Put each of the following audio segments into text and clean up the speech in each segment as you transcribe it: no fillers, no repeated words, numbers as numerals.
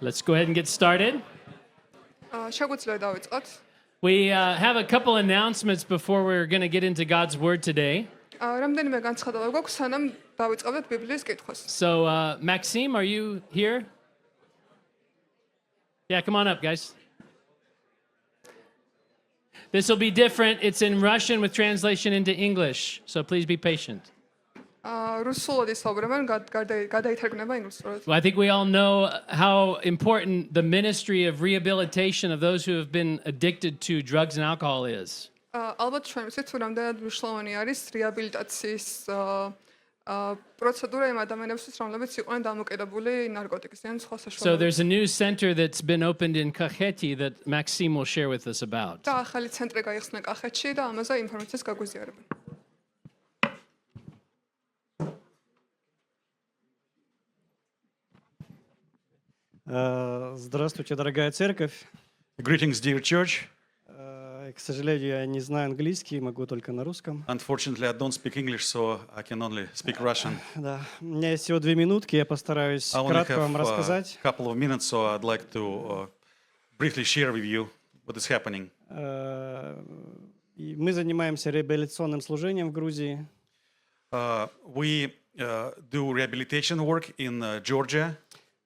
Let's go ahead and get started. შეგვიძლია დავიწყოთ. We have a couple announcements before we're going to get into God's Word today. რამდენიმე განცხადება გვაქვს, სანამ დავიწყებთ ბიბლიის კითხვას. So, Maxime, are you here? Yeah, come on up, guys. This will be different. It's in Russian with translation into English, so please be patient. რუსულად ისაუბრებენ, გადაითარგმნება ინგლისურად. Well, I think we all know how important the ministry of rehabilitation of those who have been addicted to drugs and alcohol is. ალბათ ჩვენ ვიცით, თუ რამდენად მნიშვნელოვანი არის რეაბილიტაციის პროცედურა იმ ადამიანებისთვის, რომლებიც იყვნენ დამოკიდებული ნარკოტიკის ან სხვა So საშუალებებით. there's a new center that's been opened in Kakheti that Maxime will share with us about. და ახალი ცენტრი გაიხსნა კახეთში და ამაზე ინფორმაციას გაგვიზიარებენ. Здравствуйте, дорогая церковь. Greetings, dear church. К сожалению, я не знаю английский, могу только на русском. Unfortunately, I don't speak English, so I can only speak Russian. Да. У меня есть всего 2 минутки, я постараюсь I only кратко have вам a рассказать. couple of minutes, so I'd like to briefly share with you what is happening. И мы занимаемся реабилитационным служением в Грузии. We do rehabilitation work in Georgia.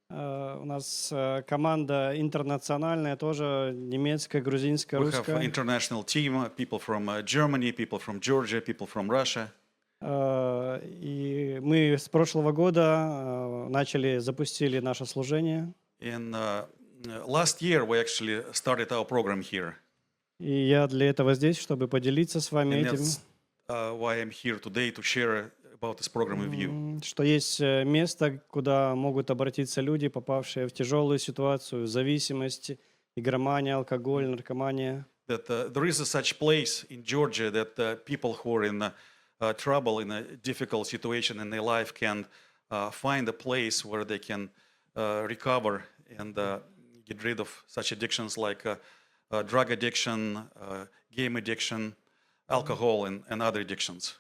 У нас команда интернациональная, тоже немецкая, грузинская, We have an русская. international team, people from Germany, people from Georgia, people from Russia. И мы с прошлого года запустили наше служение. And last year, we actually started our program here. И я для этого здесь, чтобы поделиться с вами And этим. that's why I'm here today to share about this program with you. Что есть место, куда могут обратиться люди, попавшие в тяжелую ситуацию, зависимость, игромания, алкоголь, наркомания. That there is a such place in Georgia that people who are in trouble, in a difficult situation in their life, can find a place where they can recover and get rid of such addictions like drug addiction, game addiction, alcohol, and other addictions.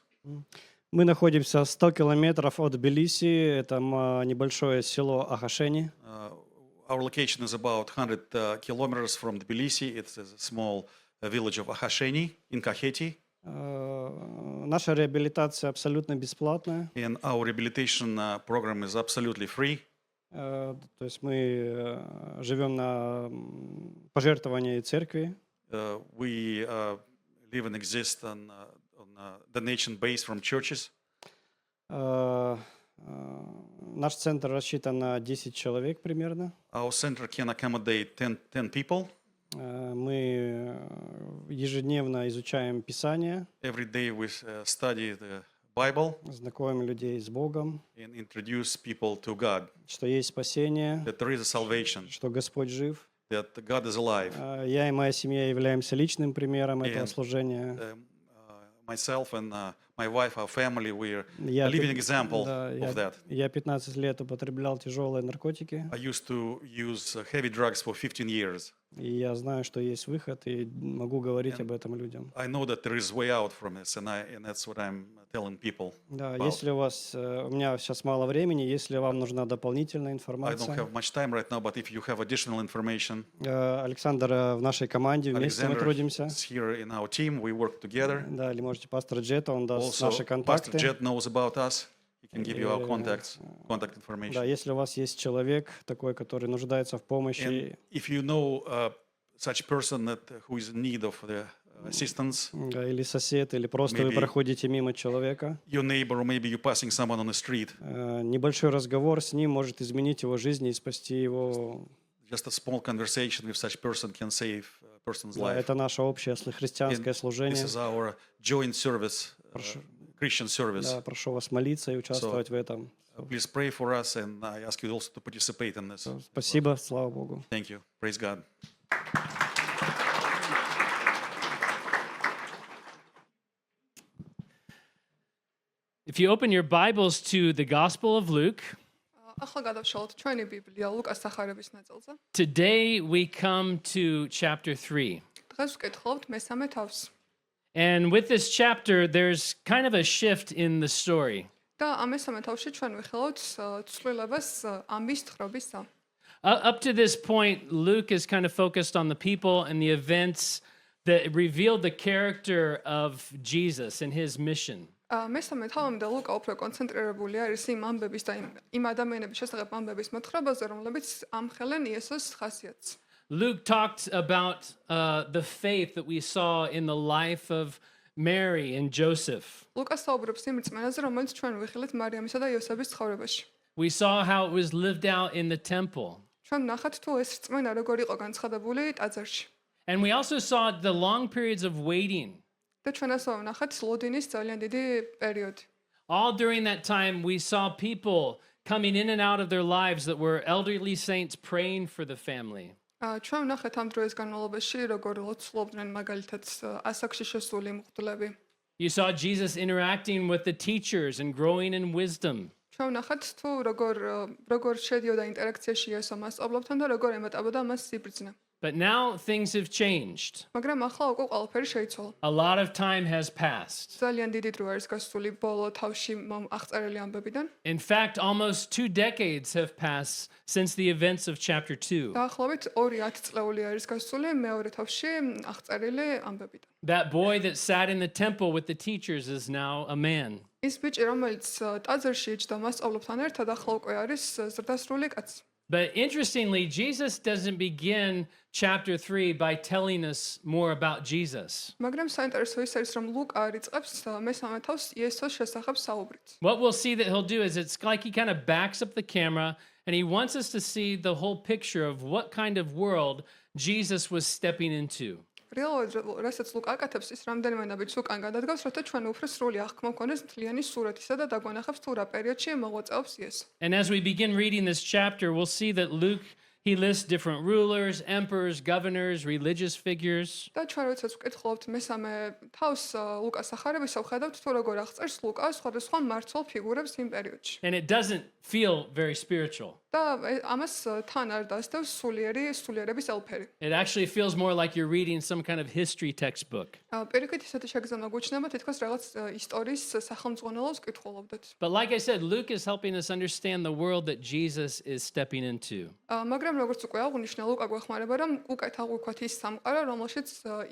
Мы находимся 100 километров от Тбилиси, это небольшое село Ахашени. Our location is about 100 kilometers from Tbilisi. It's a small village of Ahasheni in Kakheti. Наша реабилитация абсолютно бесплатная. And our rehabilitation program is absolutely free. То есть мы живем на пожертвовании церкви. We live and exist on donation base from churches. Наш центр рассчитан на 10 человек примерно. Our center can accommodate 10 people. Мы ежедневно изучаем Писание, Every day we study the Bible знакомим людей с Богом, and introduce people to God, что есть спасение, that there is a salvation, что Господь жив. that God is alive. Я и моя семья являемся личным примером этого And, служения. Myself and my wife, our family, we're Я a living пят- example да, of that. я 15 лет употреблял тяжелые наркотики, I used to use heavy drugs for 15 years. и я знаю, что есть выход, и могу говорить об этом людям. I know that there is way out from this, and that's what I'm telling people. Да, about. если у меня сейчас мало времени, если вам нужна дополнительная I don't информация, have much time right now, but if you have additional information, Александр в нашей команде, вместе мы Alexander трудимся. is here in our team. We work together. Да, или можете пастор Джета, он даст Also, наши Pastor контакты. Jet knows about us. He can give you our contact Да, information. если у вас есть человек такой, который нуждается в помощи, And if you know such person who is in need of the assistance, да, или сосед, или просто вы Maybe- проходите мимо человека, your neighbor, or maybe you're passing someone on the street, небольшой разговор с ним может изменить его жизнь и спасти его. just a small conversation with such person can save a person's Да, life. это наше общее христианское This служение. is our joint service, Christian service. Да, прошу вас молиться и участвовать в этом. Please pray for us, and I ask you also to participate in this. Спасибо, слава Богу. Thank you. Praise God. If you open your Bibles to the Gospel of Luke, ახლა გადავშალოთ ჩვენი ბიბლია ლუკას სახარების ნაწილზე. today we come to chapter 3. დღეს ვკითხავთ მესამე თავს. And with this chapter, there's kind of a shift in the story. და ამ მესამე თავში ჩვენ ვიხილავთ ცვლილებას ამბის თხრობისა. Up to this point, Luke is kind of focused on the people and the events that revealed the character of Jesus and his mission. მესამე თავამდე ლუკა უფრო კონცენტრირებული არის იმ ამბების და იმ ადამიანების შესახებ ამბების მოთხრობაზე, რომლებიც ამხელენ იესოს ხასიათს. Luke talked about the faith that we saw in the life of Mary and Joseph. ლუკა საუბრობს იმ რწმენაზე, რომელიც ჩვენ ვიხილეთ მარიამისა და იოსების ცხოვრებაში. We saw how it was lived out in the temple. ჩვენ ნახეთ თუ ეს რწმენა როგორ იყო განცხადებული ტაძარში. And we also saw the long periods of waiting. და ჩვენ ასევე ვნახეთ ლოდინის ძალიან დიდი პერიოდი. All during that time, we saw people coming in and out of their lives that were elderly saints praying for the family. ჩვენ ვნახეთ ამ დროის განმავლობაში როგორ ლოცულობდნენ მაგალითად ასაკში შესული მღვდლები. You saw Jesus interacting with the teachers and growing in wisdom. ჩვენ ვნახეთ თუ როგორ შედიოდა ინტერაქციაში იესო მასწავლებლთან და როგორ ემატებოდა მას სიბრძნე. But now things have changed. მაგრამ ახლა უკვე ყველაფერი შეიცვალა. A lot of time has passed. ძალიან დიდი დრო არის გასული ბოლო თავში აღწერილი ამბებიდან. In fact, almost 2 decades have passed since the events of chapter 2. დაახლოებით 2 წლეული არის გასული მეორე თავში აღწერილი ამბებიდან. That boy that sat in the temple with the teachers is now a man. ის ბიჭი, რომელიც ტაძარში იჯდა მასწავლებლთან ერთად, ახლა უკვე არის ზრდასრული კაცი. But interestingly, Jesus doesn't begin chapter 3 by telling us more about Jesus. მაგრამ საინტერესო ის არის, რომ ლუკა არიწყებს მესამე თავს იესოს შესახებ საუბრით. What we'll see that he'll do is it's like he kind of backs up the camera and he wants us to see the whole picture of what kind of world Jesus was stepping into. რეალურად, რასაც ლუკა აკეთებს, ის რამდენიმე ნაბიჯს უკან გადადგავს, რათა ჩვენ უფრო სრული აღქმა გვქონდეს მთლიანი სურათისა და დაგვანახებს თუ რა პერიოდში მოღვაწეობს იესო. And as we begin reading this chapter, we'll see that Luke, he lists different rulers, emperors, governors, religious figures. და ჩვენ როდესაც ვკითხულობთ მესამე თავს ლუკას ახარებისა, ვხედავთ თუ როგორ აღწერს ლუკა სხვადასხვა მმართველ ფიგურებს იმ პერიოდში. And it doesn't feel very spiritual. და ამას თან არ დასდევს სულიერების ელფერი. It actually feels more like you're reading some kind of history textbook. პირიქით ისეთი შეგრძნება გვიჩნდება, თითქოს რაღაც ისტორიის სახელმძღვანელოს კითხულობდეთ. But like I said, Luke is helping us understand the world that Jesus is stepping into. მაგრამ როგორც უკვე აღვნიშნე, ლუკა გვეხმარება, რომ უკეთ აღვიქვათ ის სამყარო, რომელშიც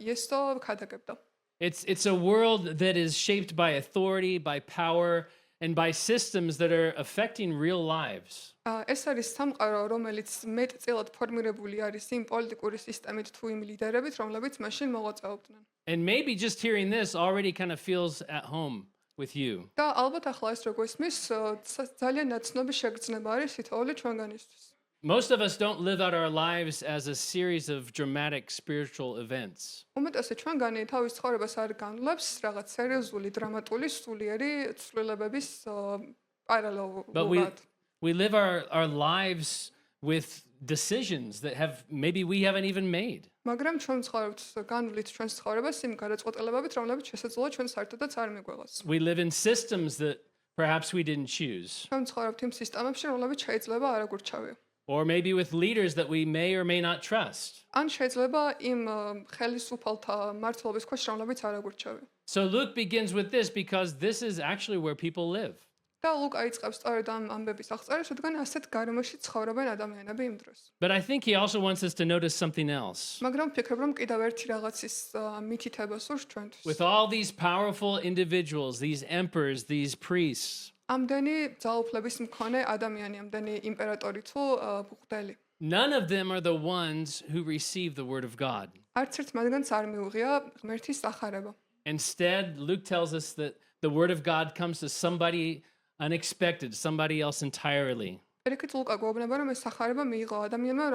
იესო ქადაგებდა. It's a world that is shaped by authority, by power, and by systems that are affecting real lives. ეს არის სამყარო, რომელიც მეტწილად ფორმირებული არის იმ პოლიტიკური სისტემით თუ იმ ლიდერებით, რომლებიც მაშინ მოღვაწეობდნენ. And maybe just hearing this already kind of feels at home with you. და ალბათ ახლა ეს როგორ ისმის, ძალიან ნაცნობი შეგრძნება არის თითოეული ჩვენგანისთვის. Most of us don't live out our lives as a series of dramatic spiritual events. უმეტესად ჩვენგანი თავის ცხოვრებას არ განვლებს რაღაც სერიოზული დრამატული სულიერი ცვლილებების But we პარალელურად. live our lives with decisions that maybe we haven't even made. მაგრამ ჩვენ ცხოვრობთ განვლით ჩვენს ცხოვრებას იმ გადაწყვეტილებებით, რომლებიც შესაძლოა ჩვენ საერთოდაც არ მიგვეღოს. We live in systems that perhaps we didn't choose. ჩვენ ცხოვრობთ იმ სისტემებში, რომლებიც შეიძლება არ აგვირჩევია. Or maybe with leaders that we may or may not trust. ან შეიძლება იმ ხელისუფალთა მართლობის ქვეშ, რომლებიც არ აგვირჩევია. So Luke begins with this because this is actually where people live. და ლუკა იწყებს სწორედ ამ ამბების აღწერას, რადგან ასეთ გარემოში ცხოვრობენ ადამიანები იმ დროს. But I think he also wants us to notice something else. მაგრამ ვფიქრობ, რომ კიდევ ერთი რაღაცის მითითება სურს ჩვენთვის. With all these powerful individuals, these emperors, these priests, ამდენი ძალაუფლების მქონე ადამიანი, ამდენი იმპერატორი თუ მღვდელი. none of them are the ones who receive the word of God. არც ერთ მათგანს არ მიუღია ღმერთის სახარება. Instead, Luke tells us that the word of God comes to somebody unexpected, somebody else entirely. პირიქით ლუკა გვეუბნება, რომ ეს სახარება მიიღო ადამიანმა,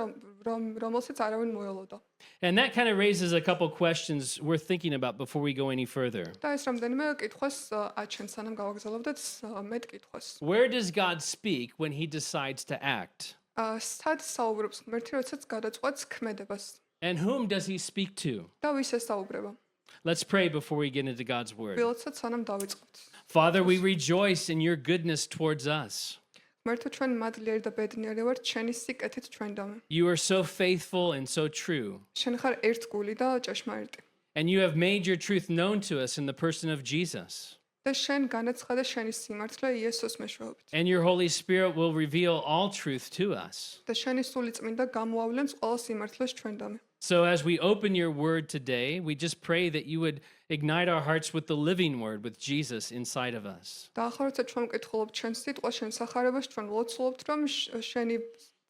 რომელსაც არავინ მოელოდა. And that kind of raises a couple questions worth thinking about before we go any further. და ეს რამდენიმე კითხვას აჩენს, სანამ გავაგზავნებდეთ მეტ კითხვას. Where does God speak when he decides to act? სად საუბრობს ღმერთი, როდესაც გადაწყვეტს ქმედებას? And whom does he speak to? და ვის ესაუბრება? Let's pray before we get into God's word. ვილოცოთ, სანამ დავიწყოთ. Father, we rejoice in your goodness towards us. ღმერთო, ჩვენ მადლიერი და ბედნიერი ვართ ჩვენი სიკეთით ჩვენდამე. You are so faithful and so true. შენ ხარ ერთგული და ჭეშმარიტი. And you have made your truth known to us in the person of Jesus. და შენ განაცხადე შენი სიმართლე იესოს მეშვეობით. And your Holy Spirit will reveal all truth to us. და შენი სული წმინდა გამოავლენს ყველა სიმართლეს ჩვენდამე. So as we open your word today, we just pray that you would ignite our hearts with the living word, with Jesus inside of us. და ახლა როცა ჩვენ მკითხულობთ შენ სიტყვას, შენ სახარებას, ჩვენ ლოცულობთ, რომ შენი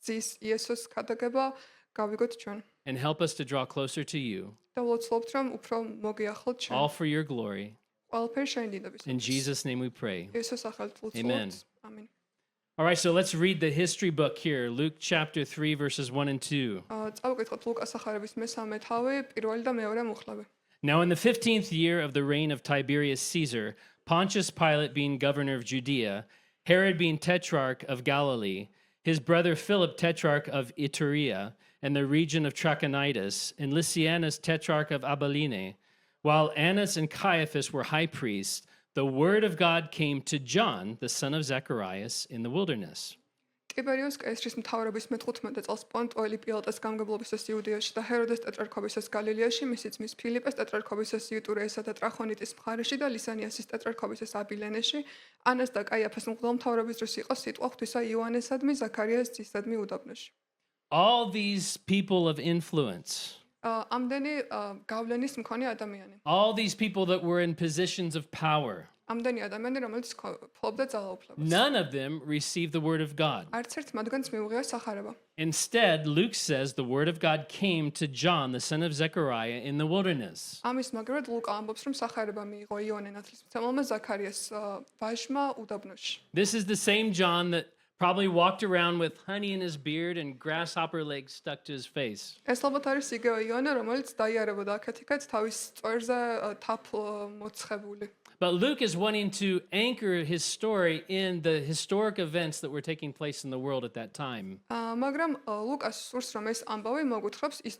ძის იესოს ქადაგება გავიგოთ ჩვენ. And help us to draw closer to you, და ლოცულობთ, რომ უფრო მოგიახლოთ ჩვენ. all for your glory. ყველაფერი შენი დიდების. In Jesus' name we pray. იესოს სახელით Amen. ლოცულობთ. ამინ. All right, so let's read the history book here, Luke chapter 3, verses 1 and 2. წავიკითხოთ ლუკას სახარების მესამე თავი, პირველი და მეორე მუხლები. Now, in the 15th year of the reign of Tiberius Caesar, Pontius Pilate being governor of Judea, Herod being tetrarch of Galilee, his brother Philip tetrarch of Iturea and the region of Trachonitis, and Lysianus tetrarch of Abilene, while Annas and Caiaphas were high priests, the word of God came to John, the son of Zacharias, in the wilderness. ტიბერიუს კეისრის მთავრობის მე-15 წელს პონტოელი პილატეს გამგებლობისას იუდეაში და ჰეროდეს ტეტრარქობისას გალილეაში, მისი ძმის ფილიპეს ტეტრარქობისას იტურეასა და ტრახონიტის მხარეში და ლისანიასის ტეტრარქობისას აბილენეში, ანას და კაიაფას მღვდელმთავრობის დროს იყო სიტყვა ღვთისა იოანესადმი, ზაქარიას ძისადმი უდაბნოში. All these people of influence, ამდენი გავლენის მქონე ადამიანი. all these people that were in positions of power, ამდენი ადამიანი, რომელიც ფლობდა ძალაუფლებას. none of them received the word of God. არც ერთ მათგანს მიუღია სახარება. Instead, Luke says the word of God came to John, the son of Zechariah, in the wilderness. ამის მაგრად ლუკა ამბობს, რომ სახარება მიიღო იოანე ნათლისმცემელმა ზაქარიას ვაჟმა უდაბნოში. This is the same John that probably walked around with honey in his beard and grasshopper legs stuck to his face. ეს ალბათ არის იგივე იოანე, რომელიც დაიარებოდა აქეთ-იქით თავის წვერზე თაფ მოცხებული. But Luke is wanting to anchor his story in the historic events that were taking place in the world at that time. მაგრამ ლუკას სურს, რომ ეს ამბავი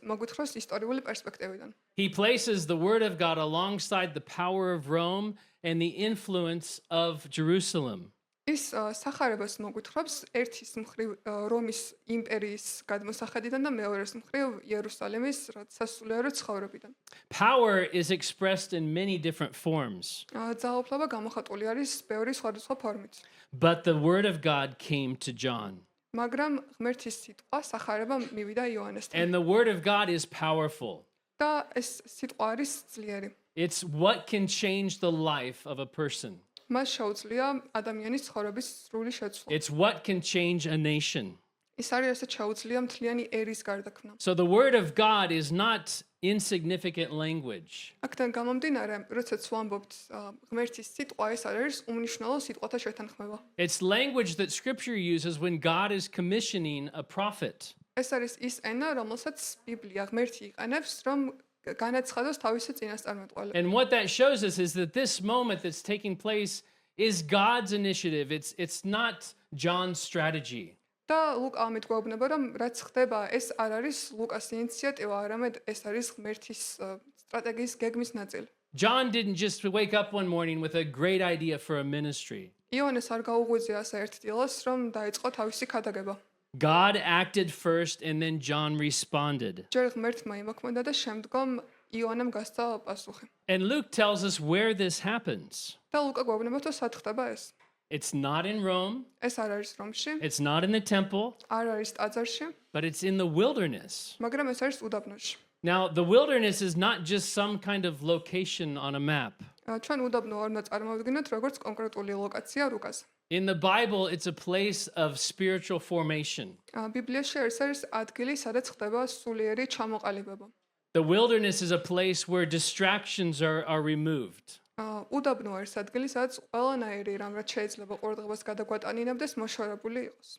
მოგვითხროს ისტორიული პერსპექტივიდან. He places the word of God alongside the power of Rome and the influence of Jerusalem. ის სახარებას მოგვითხრობს ერთის მხრივ რომის იმპერიის გადმოსახედიდან და მეორეს მხრივ იერუსალიმის სასულიერო ცხოვრებიდან. Power is expressed in many different forms, ძალაუფლება გამოხატული არის ბევრი სხვადასხვა ფორმით. but the word of God came to John. მაგრამ ღმერთის სიტყვა სახარება მივიდა იოანესთან. And the word of God is powerful. და ეს სიტყვა არის ძლიერი. It's what can change the life of a person. მას შეუძლია ადამიანის ცხოვრების სრული შეცვლა. It's what can change a nation. ის არის ასე შეუძლია მთლიანი ერის გარდაქმნა. So the word of God is not insignificant language. აქედან გამომდინარე, როდესაც ვამბობთ ღმერთის სიტყვა, ეს არის უმნიშვნელო სიტყვათა შეთანხმება. It's language that scripture uses when God is commissioning a prophet. ეს არის ის ენა, რომელსაც ბიბლია ღმერთი იყენებს, რომ განაცხადოს თავისი წინასწარმეტყველება. And what that shows us is that this moment that's taking place is God's initiative. It's not John's strategy. და ლუკა ამით გვეუბნება, რომ რაც ხდება, ეს არ არის ლუკას ინიციატივა, არამედ ეს არის ღმერთის სტრატეგიის გეგმის ნაწილი. John didn't just wake up one morning with a great idea for a ministry. იოანეს არ გაუღვიძია ასე ერთ დილას, რომ დაიწყო თავისი ქადაგება. God acted first and then John responded. ჯერ ღმერთმა იმოქმედა და შემდგომ იოანემ გასცა პასუხი. And Luke tells us where this happens. და ლუკა გვეუბნება, რომ სად ხდება ეს. It's not in Rome, ეს არ არის რომში, it's not in the temple, არ არის ტაძარში, but it's in the wilderness. მაგრამ ეს არის უდაბნოში. Now, the wilderness is not just some kind of location on a map. ჩვენ უდაბნო არ უნდა წარმოვიდგინოთ როგორც კონკრეტული ლოკაცია რუკაზე. In the Bible, it's a place of spiritual formation. ბიბლიაში არის ადგილი, სადაც ხდება სულიერი ჩამოყალიბება. The wilderness is a place where distractions are removed. უდაბნო არის ადგილი, სადაც ყველანაირი რამ რაც შეიძლება ყურადღებას გადაგვატანინებდეს, მოშორებული იყოს.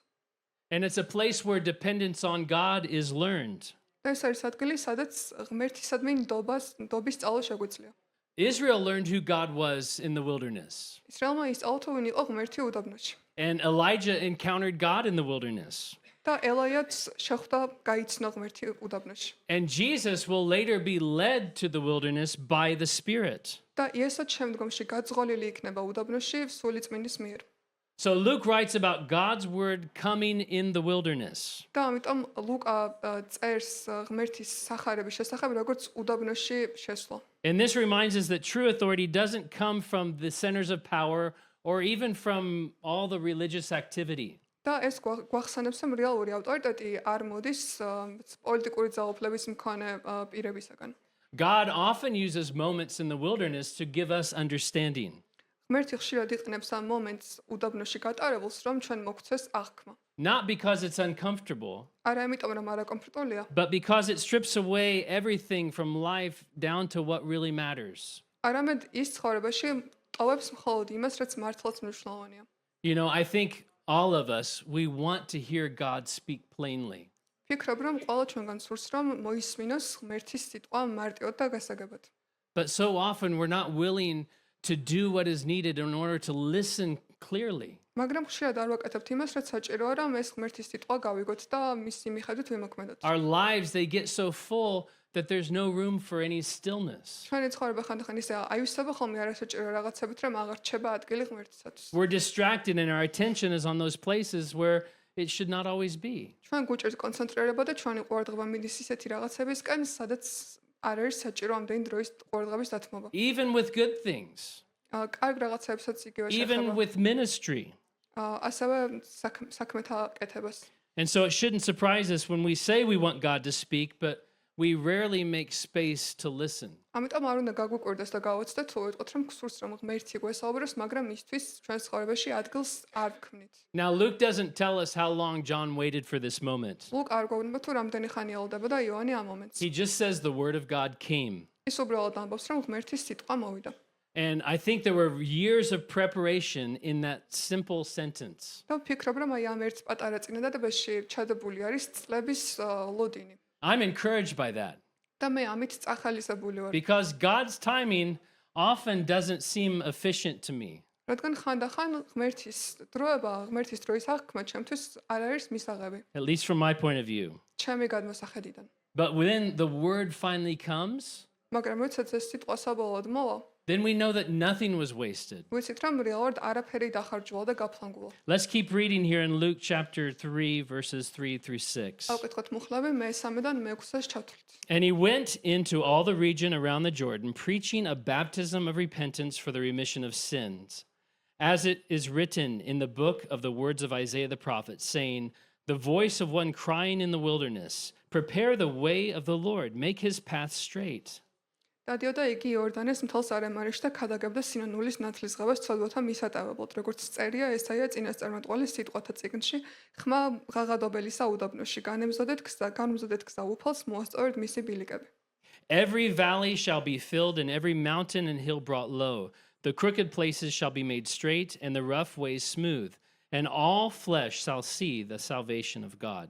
And it's a place where dependence on God is learned. ეს არის ადგილი, სადაც ღმერთისადმი ნდობის სწავლა შეგვიძლია. Israel learned who God was in the wilderness. ისრაელმა ისწავლა თუ ვინ იყო ღმერთი უდაბნოში. And Elijah encountered God in the wilderness. და ელაიაც შეხვდა გაიცნო ღმერთი უდაბნოში. And Jesus will later be led to the wilderness by the Spirit. და იესოც შემდგომში გაძღოლილი იქნება უდაბნოში სული წმინდის მიერ. So Luke writes about God's word coming in the wilderness. და ამიტომ ლუკა წერს ღმერთის სახარების შესახებ, როგორც უდაბნოში შესვლა. And this reminds us that true authority doesn't come from the centers of power or even from all the religious activity. და ეს გვახსენებს, რომ რეალური ავტორიტეტი არ მოდის პოლიტიკური ძალაუფლების მქონე პირებისაგან. God often uses moments in the wilderness to give us understanding. ღმერთი ხშირად იყენებს ამ მომენტს უდაბნოში გატარებულს, რომ ჩვენ მოგვცეს აღქმა. Not because it's uncomfortable, არა იმიტომ, რომ არაკომფორტულია, but because it strips away everything from life down to what really matters. არამედ ის ცხოვრებაში ტოვებს მხოლოდ იმას, რაც მართლაც მნიშვნელოვანია. You know, I think all of us, we want to hear God speak plainly. ფიქრობ, რომ ყველა ჩვენგან სურს, რომ მოისმინოს ღმერთის სიტყვა მარტივად და გასაგებად. But so often we're not willing to do what is needed in order to listen clearly. მაგრამ ხშირად არ ვაკეთებთ იმას, რაც საჭიროა, რომ ეს ღმერთის სიტყვა გავიგოთ და მისი მიხედვით ვიმოქმედოთ. Our lives, they get so full that there's no room for any stillness. ჩვენი ცხოვრება ხანდახან ისე აივსება ხოლმე არასაჭირო რაღაცებით, რომ აღარ რჩება ადგილი ღმერთისათვის. We're distracted and our attention is on those places where it should not always be. ჩვენ გვიჭერს კონცენტრირება და ჩვენი ყურადღება მიდის ისეთი რაღაცებისკენ, სადაც არ არის საჭირო ამდენი დროის ყურადღების დათმობა. Even with good things, კარგ რაღაცებსაც იგივე even შეხება. with ministry. ასევე საქმეთა კეთებას. And so it shouldn't surprise us when we say we want God to speak, but we rarely make space to listen. ამიტომ არ უნდა გაგვიკვირდეს და გავოცდეთ, თუ ვიტყვით, რომ გსურს, რომ ღმერთი გვესაუბროს, მაგრამ მისთვის ჩვენს ცხოვრებაში ადგილს არ ვქმნით. Now, Luke doesn't tell us how long John waited for this moment. ლუკ არ გვეუბნება, თუ რამდენი ხანი ელოდებოდა იოანე ამ მომენტს. He just says the word of God came. ის უბრალოდ ამბობს, რომ ღმერთის სიტყვა მოვიდა. And I think there were years of preparation in that simple sentence. და ვფიქრობ, რომ აი ამ ერთ პატარა წინადადებაში ჩადებული არის წლების ლოდინი. I'm encouraged by that და მე ამით წახალისებული ვარ. because God's timing often doesn't seem efficient to me. რადგან ხანდახან ღმერთის დროება, ღმერთის დროის აღქმა ჩემთვის არ არის მისაღები. At least from my point of view. ჩემი გადმოსახედიდან. But when the word finally comes, მაგრამ როდესაც ეს სიტყვა საბოლოოდ მოვა, then we know that nothing was wasted. ვიცით, რომ რეალურად არაფერი დახარჯულა და გაფლანგულა. Let's keep reading here in Luke chapter 3, verses 3 through 6. ავკითხოთ მუხლები მე-3-დან მე-6-ს ჩათვლით. And he went into all the region around the Jordan, preaching a baptism of repentance for the remission of sins, as it is written in the book of the words of Isaiah the prophet, saying, "The voice of one crying in the wilderness, prepare the way of the Lord, make his path straight." დადიოდა იგი იორდანეს მთელ სარემარიაში და ქადაგებდა სინანულის ნათლისღებას ცოდვათა მისატევებლად, როგორც წერია ესაია წინასწარმეტყველის სიტყვათა წიგნში, ხმა ღაღადობელისა უდაბნოში, განუმზადეთ გზა უფალს, მოასწორეთ მისი ბილიკები. Every valley shall be filled, and every mountain and hill brought low. The crooked places shall be made straight, and the rough ways smooth, and all flesh shall see the salvation of God.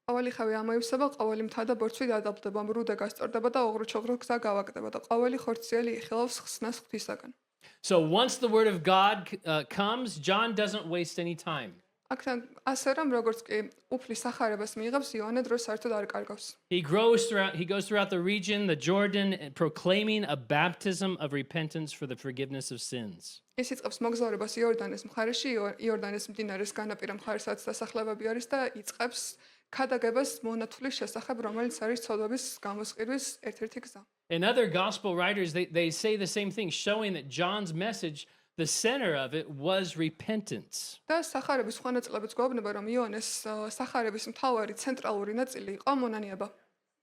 ყოველი ხევი ამოივსება, ყოველი მთა და ბორცვი დადაბლდება, მრუდე გასწორდება და ოღრუ-ჩოღრუ გზა გავაკდება და ყოველი ხორციელი იხილავს ხსნას ღვთისაგან. So once the word of God comes, John doesn't waste any time. აქედან ასე რომ როგორც კი უფლის სახარებას მიიღებს, იოანე დროს საერთოდ არ კარგავს. He goes throughout the region, the Jordan, proclaiming a baptism of repentance for the forgiveness of sins. ის იწყებს მოგზაურებას იორდანეს მხარეში, იორდანეს მდინარის განაპირა მხარესაც დასახლებები არის და იწყებს ქადაგებას მონათვლის შესახებ, რომელიც არის ცოდვების გამოსყიდვის ერთ-ერთი გზა. And other gospel writers, they say the same thing, showing that John's message, the center of it was repentance. და სახარების სხვა ნაწილებიც გვეუბნება, რომ იოანეს სახარების მთავარი ცენტრალური ნაწილი იყო მონანიება.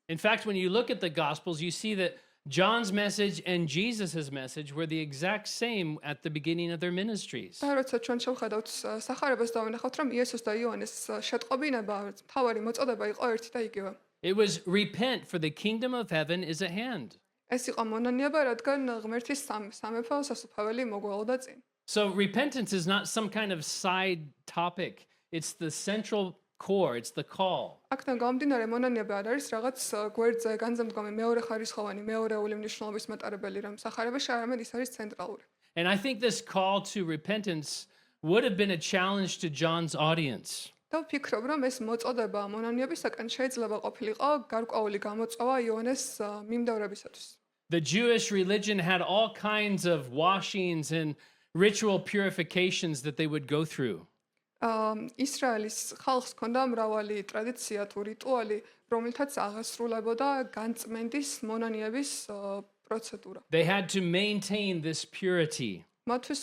In fact, when you look at the gospels, you see that John's message and Jesus' message were the exact same at the beginning of their ministries. და როცა ჩვენ შევხედავთ სახარებას და ვინახავთ, რომ იესოს და იოანეს შეტყობინება, მთავარი მოწოდება იყო ერთი და იგივე. It was repent, for the kingdom of heaven is at hand. ეს იყო მონანიება, რადგან ღმერთის სამეფო სასუფეველი მოგველოდა წინ. So repentance is not some kind of side topic. It's the central core, it's the call. აქედან გამომდინარე მონანიება არ არის რაღაც გვერდზე განზომდგომი მეორე ხარისხოვანი, მეორეული მნიშვნელობის მატარებელი, რომ სახარებაში არამედ ის არის ცენტრალური. And I think this call to repentance would have been a challenge to John's audience. და ვფიქრობ, რომ ეს მოწოდება მონანიებისაკენ შეიძლება ყოფილიყო გარკვეული გამოწვევა იოანეს მიმდევრებისათვის. The Jewish religion had all kinds of washings and ritual purifications that they would go through. ისრაელის ხალხს ჰქონდა მრავალი ტრადიცია თუ რიტუალი, რომელთაც აღესრულებოდა განწმენდის მონანიების პროცედურა. They had to maintain this purity. მათთვის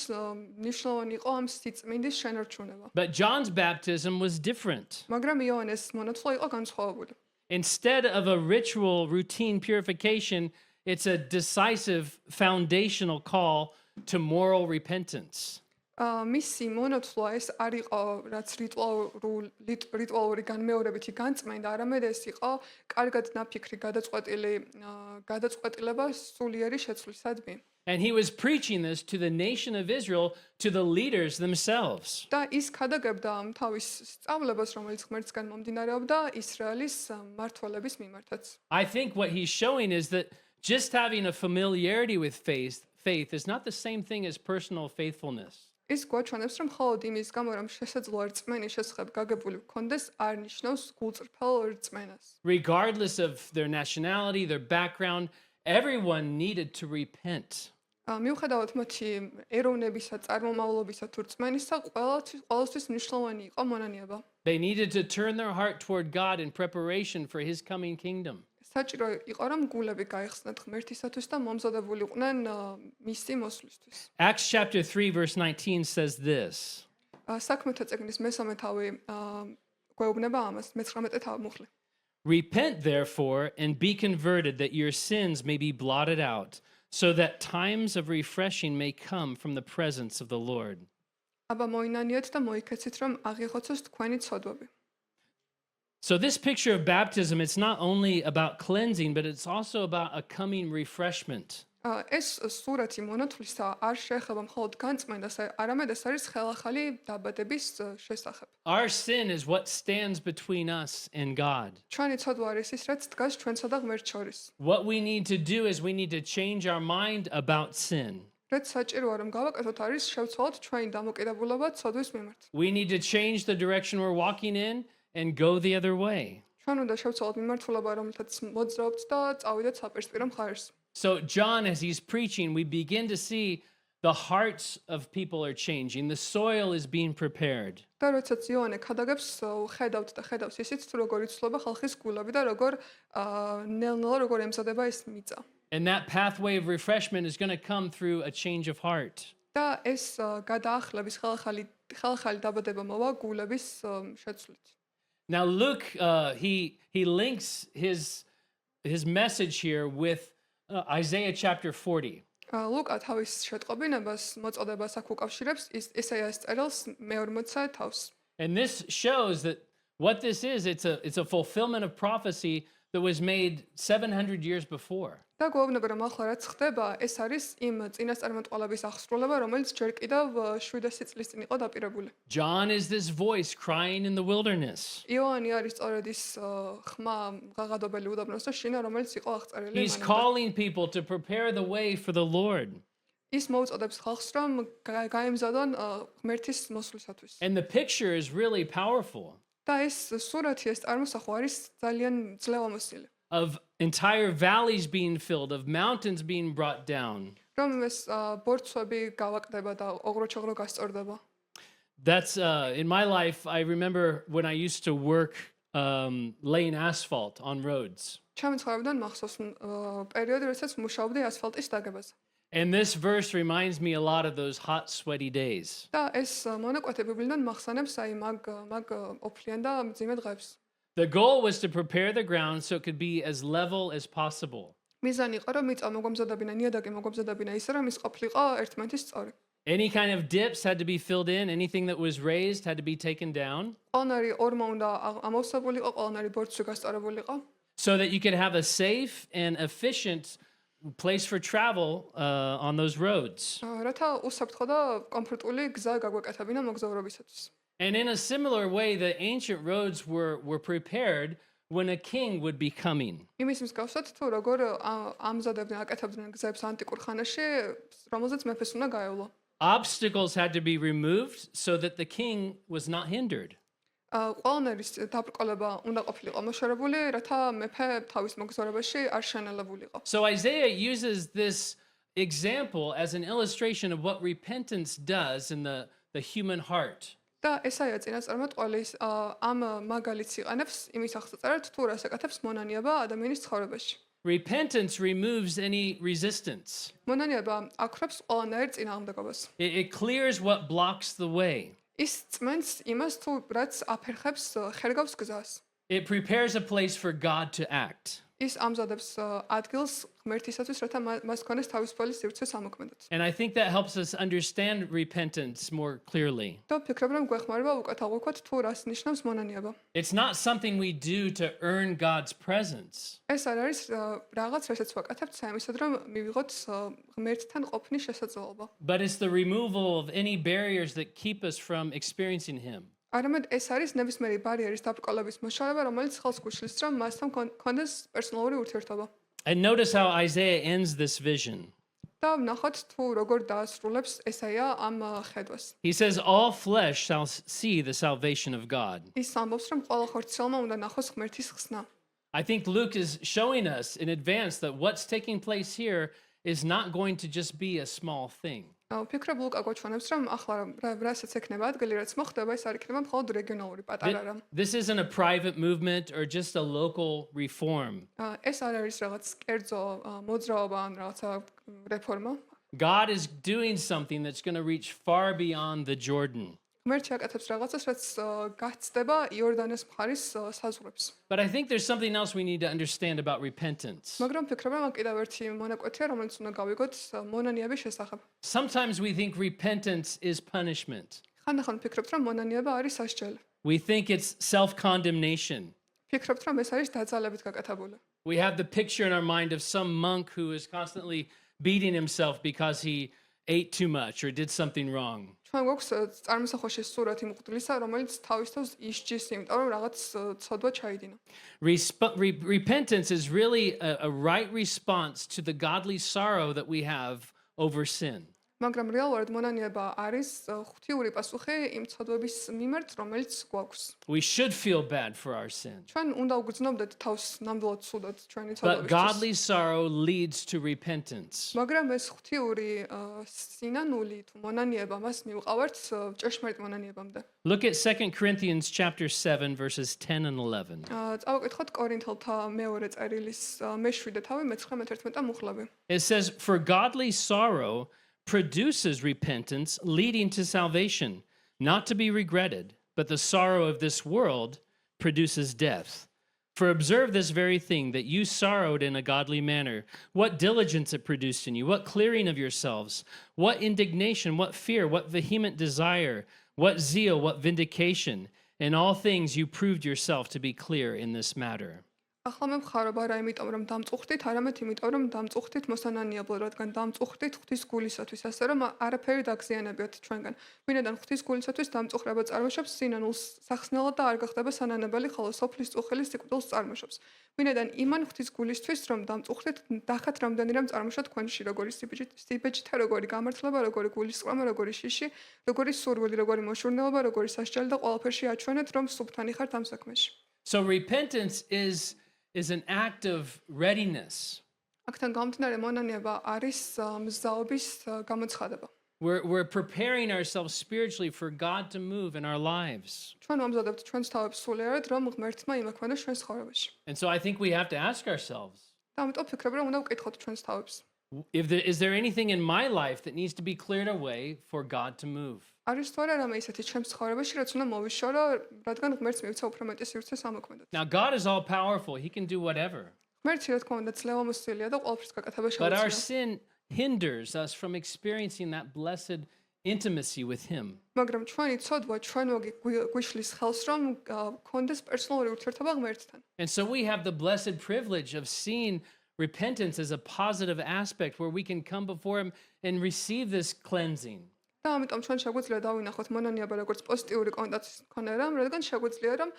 მნიშვნელოვანი იყო ამ სიწმინდის შენარჩუნება. But John's baptism was different. მაგრამ იოანეს მონათლა იყო განსხვავებული. Instead of a ritual routine purification, it's a decisive foundational call to moral repentance. მისი მონათლა ეს არ იყო რაც რიტუალური განმეორებითი განწმენდა, არამედ ეს იყო კარგად ნაფიქრი გადაწყვეტილება სულიერი შეცვლისადმი. And he was preaching this to the nation of Israel, to the leaders themselves. და ის ქადაგებდა ამ თავის სწავლებას, რომელიც ღმერთისგან მომდინარეობდა ისრაელის მმართველების მიმართაც. I think what he's showing is that just having a familiarity with faith is not the same thing as personal faithfulness. ის გვაჩვენებს, რომ მხოლოდ იმის გამო, რომ შესაძლოა რწმენის შესახებ გაგებული გქონდეს, არ ნიშნავს გულწრფელ რწმენას. Regardless of their nationality, their background, everyone needed to repent. მიუხედავად მათი ეროვნებისა, წარმომავლობისა თუ რწმენისა, ყოველთვის მნიშვნელოვანი იყო მონანიება. They needed to turn their heart toward God in preparation for his coming kingdom. საჭირო იყო, რომ გულები გაიხსნათ ღმერთისათვის და მომზადებულიყვნენ მისი მოსვლისთვის. Acts chapter 3 verse 19 says this. საქმეთა წიგნის მესამე თავი გვეუბნება ამას, მე-19 თავი მუხლი. Repent therefore and be converted that your sins may be blotted out, so that times of refreshing may come from the presence of the Lord. აბა მოინანიოთ და მოიქეცით, რომ აღიღოცოს თქვენი ცოდვები. So this picture of baptism, it's not only about cleansing, but it's also about a coming refreshment. ეს სურათი მონათვლისა არ შეეხება მხოლოდ განწმენდას, არამედ ეს არის ხელახალი დაბადების შესახებ. Our sin is what stands between us and God. ჩვენი ცოდვა არის ის, რაც დგას ჩვენსა და ღმერთს შორის. What we need to do is we need to change our mind about sin. რაც საჭიროა რომ გავაკეთოთ არის შევცვალოთ ჩვენი დამოკიდებულება ცოდვის მიმართ. We need to change the direction we're walking in and go the other way. ჩვენ უნდა შევცვალოთ მიმართულება, რომელთაც მოძრაობთ და წავიდეთ საპირისპირო მხარეს. So John, as he's preaching, we begin to see the hearts of people are changing. The soil is being prepared. და როდესაც იოანე ქადაგებს, ხედავთ და ხედავს ისიც, თუ როგორ იცვლება ხალხის გულები და როგორ ნელ-ნელა როგორ ემზადება ეს მიწა. And that pathway of refreshment is going to come through a change of heart. და ეს გადაახლების ხელახალი დაბადება მოვა გულების შეცვლით. Now Luke, he links his message here with Isaiah chapter 40. ლუკა თავის შეტყობინებას მოწოდებას აქ უკავშირებს ესაიას წერილს მე-40 თავს. And this shows that what this is, it's a fulfillment of prophecy that was made 700 years before. და გვეუბნება, რომ ახლა რაც ხდება, ეს არის იმ წინასწარმეტყველების აღსრულება, რომელიც ჯერ კიდევ 700 წლის წინ იყო დაპირებული. John is this voice crying in the wilderness. იოანი არის სწორედ ის ხმა ღაღადობელი უდაბნოს და შინა, რომელიც იყო აღწერილი He's calling people to prepare the way for the Lord. ის მოუწოდებს ხალხს, რომ გაემზადონ ღმერთის მოსვლისათვის. And the picture is really powerful და ეს სურათი, ეს წარმოსახვა არის ძალიან ძლევამოსილი. of entire valleys being filled, of mountains being brought down. რომ ეს ბორცვები გავაკდება და ოღროჩოღრო გასწორდება. That's in my life, I remember when I used to work laying asphalt on roads. ჩემი ცხოვრებიდან მახსოვს პერიოდი, როდესაც მუშაობდი ასფალტის დაგებაზე. And this verse reminds me a lot of those hot, sweaty days. და ეს მონაკვეთი ბიბლიდან მახსენებს აი მაგ ოფლიან და მძიმე დღეებს. The goal was to prepare the ground so it could be as level as possible. მიზანი იყო, რომ მიწა მოგომზადებინა, ნიადაგი მოგომზადებინა ისე, რომ ის ყოფილიყო ერთმანეთის სწორი. Any kind of dips had to be filled in. Anything that was raised had to be taken down ყველანაირი ორმო უნდა ამოვსებულიყო, ყველანაირი ბორცვი გასწორებულიყო. so that you could have a safe and efficient place for travel on those roads. რათა უსაფრთხო და კომფორტული გზა გაგვეკეთებინა მოგზაურობისათვის. And in a similar way, the ancient roads were prepared when a king would be coming. იმის მსგავსად თუ როგორ ამზადებდნენ, აკეთებდნენ გზებს ანტიკურ ხანაში, რომელზეც მეფეს უნდა გაევლო. Obstacles had to be removed so that the king was not hindered. ყველანაირის დაბრკოლება უნდა ყოფილიყო მოშორებული, რათა მეფე თავის მოგზაურობაში არ შენელებულიყო. So Isaiah uses this example as an illustration of what repentance does in the human heart. და ესაა წინასწარმეტყველის ამ მაგალითს იყენებს იმის აღწერად თუ რას აკეთებს მონანიება ადამიანის ცხოვრებაში. Repentance removes any resistance. მონანიება აქრობს ყველანაირ წინააღმდეგობას. It clears what blocks the way. ის წმენს იმას თუ რაც აფერხებს ხერგავს გზას. It prepares a place for God to act. ის ამზადებს ადგილს ღმერთისათვის, რათა მას ქონდეს თავისუფალი სივრცე სამოქმედოდ. And I think that helps us understand repentance more clearly. და ვფიქრობ, რომ გვეხმარება უკეთ აღვიქვათ თუ რას ნიშნავს მონანიება. It's not something we do to earn God's presence. ეს არ არის რაღაც, რასაც ვაკეთებთ საიმისოდ, რომ მივიღოთ ღმერთთან ყოფნის შესაძლებლობა. But it's the removal of any barriers that keep us from experiencing Him. არამედ ეს არის ნებისმიერი ბარიერის დაბრკოლების მოშორება, რომელიც ხელს გუშლის, რომ მასთან ქონდეს პერსონალური ურთიერთობა. And notice how Isaiah ends this vision. და ვნახოთ თუ როგორ დაასრულებს ესაია ამ ხედვას. He says, all flesh shall see the salvation of God. ის ამბობს, რომ ყველა ხორციელმა უნდა ნახოს ღმერთის ხსნა. I think Luke is showing us in advance that what's taking place here is not going to just be a small thing. ვფიქრობ, ლუკა გვაჩვენებს, რომ ახლა რასაც ექნება ადგილი, რაც მოხდება, ეს არ იქნება მხოლოდ რეგიონალური პატარა რამ. This isn't a private movement or just a local reform. ეს არ არის რაღაც კერძო მოძრაობა ან რაღაცა რეფორმა. God is doing something that's going to reach far beyond the Jordan. ღმერთი აკეთებს რაღაცას, რაც გაცდება იორდანეს მხარის საზღვრებს. But I think there's something else we need to understand about repentance. მაგრამ ვფიქრობ, რომ კიდევ ერთი მონაკვეთია, რომელიც უნდა გავიგოთ მონანიების შესახებ. Sometimes we think repentance is punishment. ხანდახან ვფიქრობთ, რომ მონანიება არის სასჯელი. We think it's self-condemnation. ვფიქრობთ, რომ ეს არის დაძალებით გაკეთებული. We have the picture in our mind of some monk who is constantly beating himself because he ate too much or did something wrong. ჩვენ გვაქვს წარმოსახოში სურათი მღვდლისა, რომელიც თავის თავს ისჯის, იმიტომ რომ რაღაც ცოდვა ჩაიდინა. Repentance is really a right response to the godly sorrow that we have over sin. მაგრამ რეალურად მონანიება არის ღვთიური პასუხი იმ ცოდვების მიმართ, რომელიც გვაქვს. We should feel bad for our sin. ჩვენ უნდა უგრძნობდეთ თავს ნამდვილად ცუდად ჩვენი But ცოდვებისთვის. godly sorrow leads to repentance. მაგრამ ეს ღვთიური სინანული თუ მონანიება მას მივყავართ ჭეშმარიტ მონანიებამდე. Look at 2 Corinthians chapter 7 verses 10 and 11. წავაკითხოთ კორინთელთა მეორე წერილის მე-7 თავი მე-9 მე-11 მუხლები. It says, "For godly sorrow produces repentance leading to salvation, not to be regretted, but the sorrow of this world produces death. For observe this very thing, that you sorrowed in a godly manner. What diligence it produced in you, what clearing of yourselves, what indignation, what fear, what vehement desire, what zeal, what vindication. In all things you proved yourself to be clear in this matter." ახლა მე მხარობა რა იმიტომ რომ დამწუხდით, არამედ იმიტომ რომ დამწუხდით მოსანანიებლად, რადგან დამწუხდით ღვთის გულისათვის, ასე რომ არაფერი დაგზიანებიათ ჩვენგან. ვინედან ღვთის გულისათვის დამწუხრება წარმოშობს სინანულს სახსნელად და არ გახდება სანანებელი, ხოლო სოფლის წუხილის სიკვდილს წარმოშობს. ვინედან იმან ღვთის გულისთვის რომ დამწუხდით, დახათ რამდენი რამ წარმოშოთ თქვენში, როგორი სიბეჭდთა, როგორი გამართლება, როგორი გულისწყრომა, როგორი შიში, როგორი სურვილი, როგორი მოშურნელობა, როგორი სასჯელი და ყველაფერში აჩვენეთ, რომ სუფთანი ხართ ამ საქმეში. So repentance is an act of readiness. აქთან გამომდინარე მონანიება არის მზაობის გამოცხადება. We're preparing ourselves spiritually for God to move in our lives. ჩვენ ვამზადებთ ჩვენს თავებს სულიერად, რომ ღმერთმა იმოქმედოს ჩვენს ცხოვრებაში. And so I think we have to ask ourselves, და ამიტომ ვფიქრობ, რომ უნდა ვკითხოთ ჩვენს თავს. is there anything in my life that needs to be cleared away for God to move? არის თუ არა რამე ისეთი ჩემს ცხოვრებაში, რაც უნდა მოვიშორო, რადგან ღმერთს მივცა უფრო მეტი სივრცე სამოქმედოდ. Now God is all powerful. He can do whatever. ღმერთი რა თქმა უნდა ძლევამოსილია და ყველაფერს გაკეთება But our შეუძლია. sin hinders us from experiencing that blessed intimacy with him. მაგრამ ჩვენი ცოდვა ჩვენ გვიშლის ხელს, რომ გქონდეს პერსონალური ურთიერთობა ღმერთთან. And so we have the blessed privilege of seeing repentance as a positive aspect where we can come before him and receive this cleansing. და ამიტომ ჩვენ შეგვიძლია დავინახოთ მონანიება როგორც პოზიტიური კონტაქტის მქონე რამ, რადგან შეგვიძლია რომ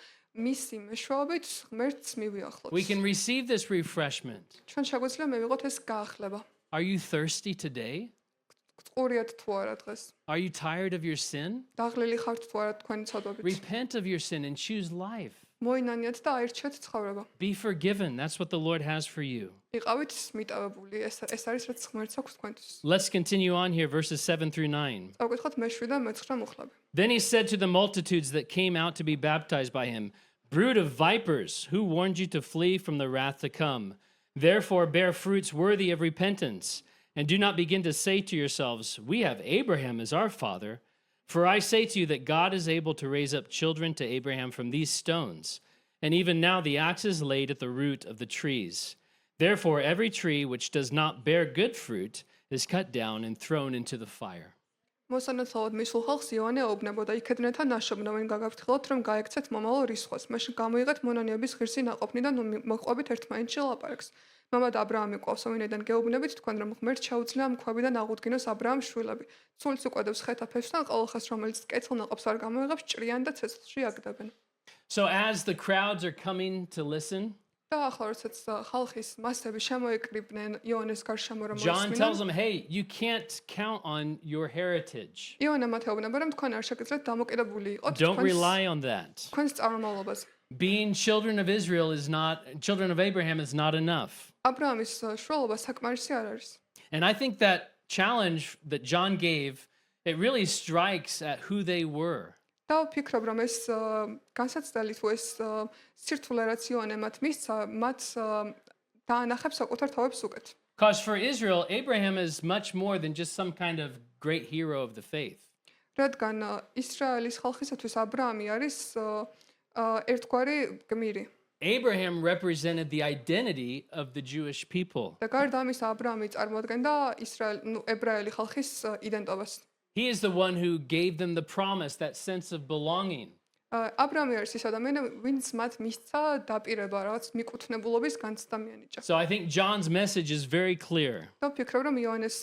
მისი მეშვეობით ღმერთს მივიახლოთ. We can receive this refreshment. ჩვენ შეგვიძლია მივიღოთ ეს გაახლება. Are you thirsty today? წყურიათ თუ არა დღეს? Are you tired of your sin? დაღლილი ხართ თუ არა თქვენი ცოდვებით? Repent of your sin and choose life. მოინანიათ და აირჩიეთ ცხოვრება. Be forgiven. That's what the Lord has for you. იყავით მიტოვებული. ეს არის რაც ღმერთს აქვს თქვენთვის. Let's continue on here, verses 7 through 9. წავკითხოთ მე-7 და მე-9 მუხლები. Then he said to the multitudes that came out to be baptized by him, "Brood of vipers, who warned you to flee from the wrath to come? Therefore, bear fruits worthy of repentance, and do not begin to say to yourselves, we have Abraham as our father. For I say to you that God is able to raise up children to Abraham from these stones. And even now the axe is laid at the root of the trees. Therefore, every tree which does not bear good fruit is cut down and thrown into the fire. მოსანაცვლოდ მისულ ხალხს იოანე ეუბნებოდა, იქედნეთა ნაშობნო, ვინ გაგაფრთხილოთ, რომ გაექცეთ მომავალ რისხვას. მაშინ გამოიღეთ მონანიების ღირსი ნაყოფნი და მოყვებით ერთმანეთში ლაპარაკს. მამად აბრაამი ყავს, ვინაიდან გეუბნებით თქვენ, რომ ღმერთს შეუძლია ამ ქვებიდან აღუდგინოს აბრაამს შვილები. ცულს უყვედებს ხეთა ფესვთან ყოლხას, რომელიც კეთილ ნაყოფს არ გამოიღებს, ჭრიან და ცეცხლში აგდებენ. So as the crowds are coming to listen, და ახლა როდესაც ხალხის მასები შემოიკრიბნენ იოანეს გარშემო რომ John მოისმინონ, tells them, hey, you can't count on your heritage. იოანე მათ ეუბნება, რომ თქვენ არ შეგიძლიათ დამოკიდებული იყოთ Don't rely on that. თქვენს წარმომავლობაზე. Being children of Abraham is not enough. აბრაამის შვილობა საკმარისი არ არის. And I think that challenge that John gave, it really strikes at who they were. და ვფიქრობ, რომ ეს განსაცდელი თუ ეს სირთულე რაც იოანე მათ მისცა, მათ დაანახებს საკუთარ თავებს უკეთ. Because for Israel, Abraham is much more than just some kind of great hero of the faith. რადგან ისრაელის ხალხისათვის აბრაამი არის ერთგვარი გმირი. Abraham represented the identity of the Jewish people. და გარდა ამისა, აბრაამი წარმოადგენდა ებრაელი ხალხის იდენტობას. He is the one who gave them the promise, that sense of belonging. აბრაამი არის ის ადამიანი, ვინც მათ მისცა დაპირება, რაღაც მიკუთვნებულობის განცდა მიანიჭა. So I think John's message is very clear. და ვფიქრობ, რომ იოანეს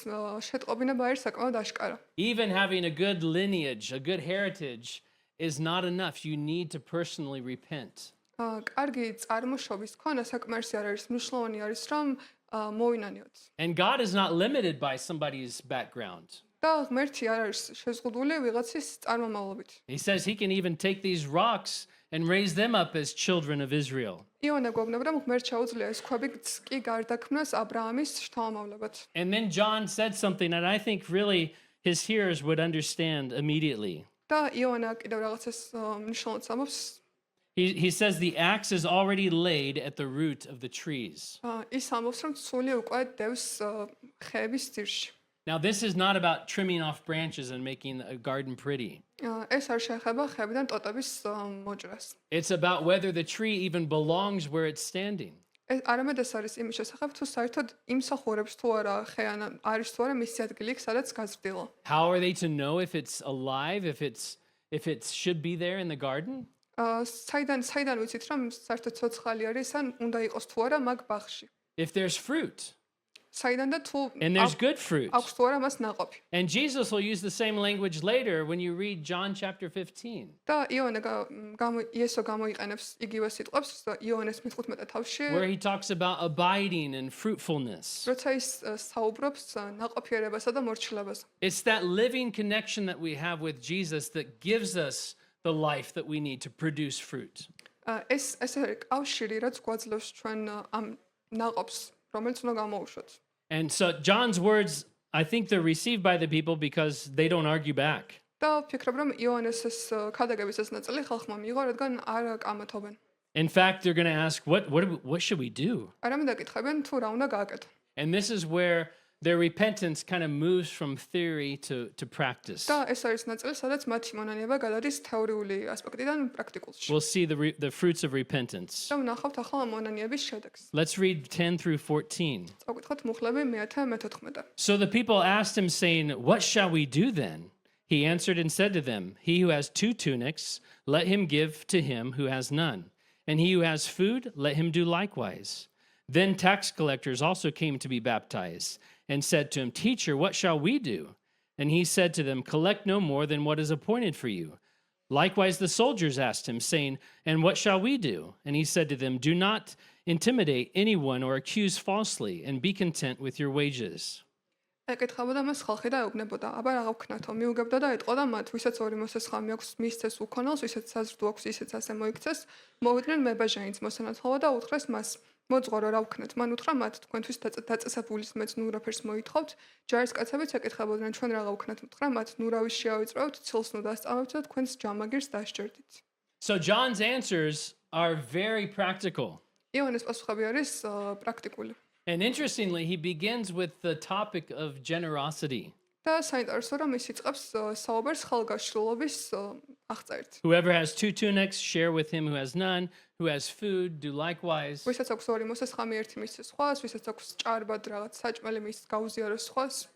შეტყობინება არის საკმაოდ აშკარა. Even having a good lineage, a good heritage is not enough. You need to personally repent. კარგი წარმოშობის ქონა საკმარისი არ არის, მნიშვნელოვანი არის, რომ მოვინანიოთ. And God is not limited by somebody's background. და ღმერთი არ არის შეზღუდული ვიღაცის წარმომავლობით. He says he can even take these rocks and raise them up as children of Israel. იოანე გვეუბნება, რომ ღმერთ შეუძლია ეს ქვები კი გარდაქმნას აბრაამის შთამომავლებად. And then John said something that I think really his hearers would understand immediately. და იოანე კიდევ რაღაცას მნიშვნელოვნად ამბობს. He says the axe is already laid at the root of the trees. ის ამბობს, რომ ცული უკვე დევს ხეების ძირში. Now, this is not about trimming off branches and making a garden pretty. ეს არ შეეხება ხეებიდან ტოტების მოჭრას. It's about whether the tree even belongs where it's standing. არამედ ეს არის იმის შესახებ, თუ საერთოდ იმსახურებს თუ არა ხე ან არის თუ არა მისი ადგილი იქ, სადაც გაზრდილა. How are they to know if it's alive, if it should be there in the garden? საიდან ვიცით, რომ საერთოდ ცოცხალი არის ან უნდა იყოს თუ არა მაგ ბაღში. If there's fruit, საიდან და თუ and there's good fruit. აქვს თუ არა მას ნაყოფი. And Jesus will use the same language later when you read John chapter 15. და იოანე იესო გამოიყენებს იგივე სიტყვებს იოანეს 15 თავში, Where he talks about abiding and fruitfulness. როცა ის საუბრობს ნაყოფიერებასა და მორჩილებაზე. It's that living connection that we have with Jesus that gives us the life that we need to produce fruit. ეს არის კავშირი, რაც გვაძლევს ჩვენ ამ ნაყოფს, რომელიც უნდა გამოვუშვოთ. And so John's words, I think they're received by the people because they don't argue back. და ვფიქრობ, რომ იოანეს ეს ქადაგების ეს ნაწილი ხალხმა მიიღო, რადგან არ კამათობენ. In fact, they're going to ask, what should we do? არამედ აკითხებენ, თუ რა უნდა გააკეთო. And this is where their repentance kind of moves from theory to practice. და ეს არის ნაწილი, სადაც მათი მონანიება გადადის თეორიული ასპექტიდან პრაქტიკულში. We'll see the fruits of repentance. და ვნახავთ ახლა მონანიების შედეგს. Let's read 10 through 14. წავკითხოთ მუხლები 1-14. So the people asked him, saying, what shall we do then? He answered and said to them, he who has 2 tunics, let him give to him who has none. And he who has food, let him do likewise. Then tax collectors also came to be baptized and said to him, Teacher, what shall we do? And he said to them, collect no more than what is appointed for you. Likewise the soldiers asked him, saying, and what shall we do? And he said to them, do not intimidate anyone or accuse falsely, and be content with your wages. ეკითხებოდა მას ხალხი და ეუბნებოდა, აბა რა გავქნათო, მიუგებდა და ეტყოდა მათ, ვისაც ორი მოსესხამი აქვს, მისცეს უქონელს, ვისაც საზრდო აქვს, ისეც ასე მოიქცეს, მოვიდნენ მებაჟაინს მოსანათლავა და უთხრეს მას, მოძღვარო რა ვქნათ, მან უთხრა მათ, თქვენთვის დაწესებულის მეც ნურაფერს მოითხოვთ, ჯარისკაცებიც ეკითხებოდნენ, ჩვენ რა გავქნათ, უთხრა მათ, ნურავის შეავიწრევთ, ცილს ნუ დასწავებთ და თქვენს ჯამაგირს დასჯერდით. So John's answers are very practical. იოანეს პასუხები არის პრაქტიკული. And interestingly, he begins with the topic of generosity. და საინტერესო რომ ის იწყებს საუბარს ხალგაშრილობის აღწერით. Whoever has two tunics, share with him who has none. Who has food, do likewise. ვისაც აქვს ორი მოსასხამი ერთი მის სხვას, ვისაც აქვს ჭარბად რაღაც საჭმელი მის გაუზიაროს სხვას.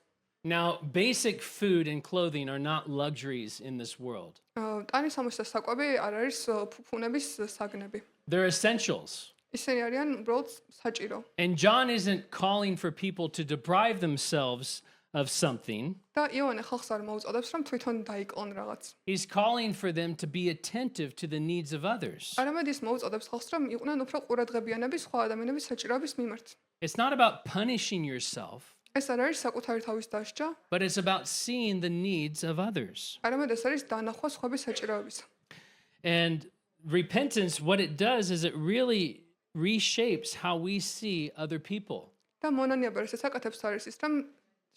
Now, basic food and clothing are not luxuries in this world. ტანის ამოსა საკვები არ არის ფუფუნების საგნები. They're essentials. ისინი არიან უბრალოდ საჭირო. And John isn't calling for people to deprive themselves of something. და იოანე ხალხს არ მოუწოდებს რომ თვითონ დაიკლონ რაღაც. He's calling for them to be attentive to the needs of others. არამედ ის მოუწოდებს ხალხს რომ იყვნენ უფრო ყურადღებიანები სხვა ადამიანების საჭიროების მიმართ. It's not about punishing yourself, ეს არ არის საკუთარი თავის დასჯა, but it's about seeing the needs of others. არამედ ეს არის დანახვა სხვების საჭიროებისა. And repentance, what it does is it really reshapes how we see other people. და მონანიება ეს აკეთებს არის ის რომ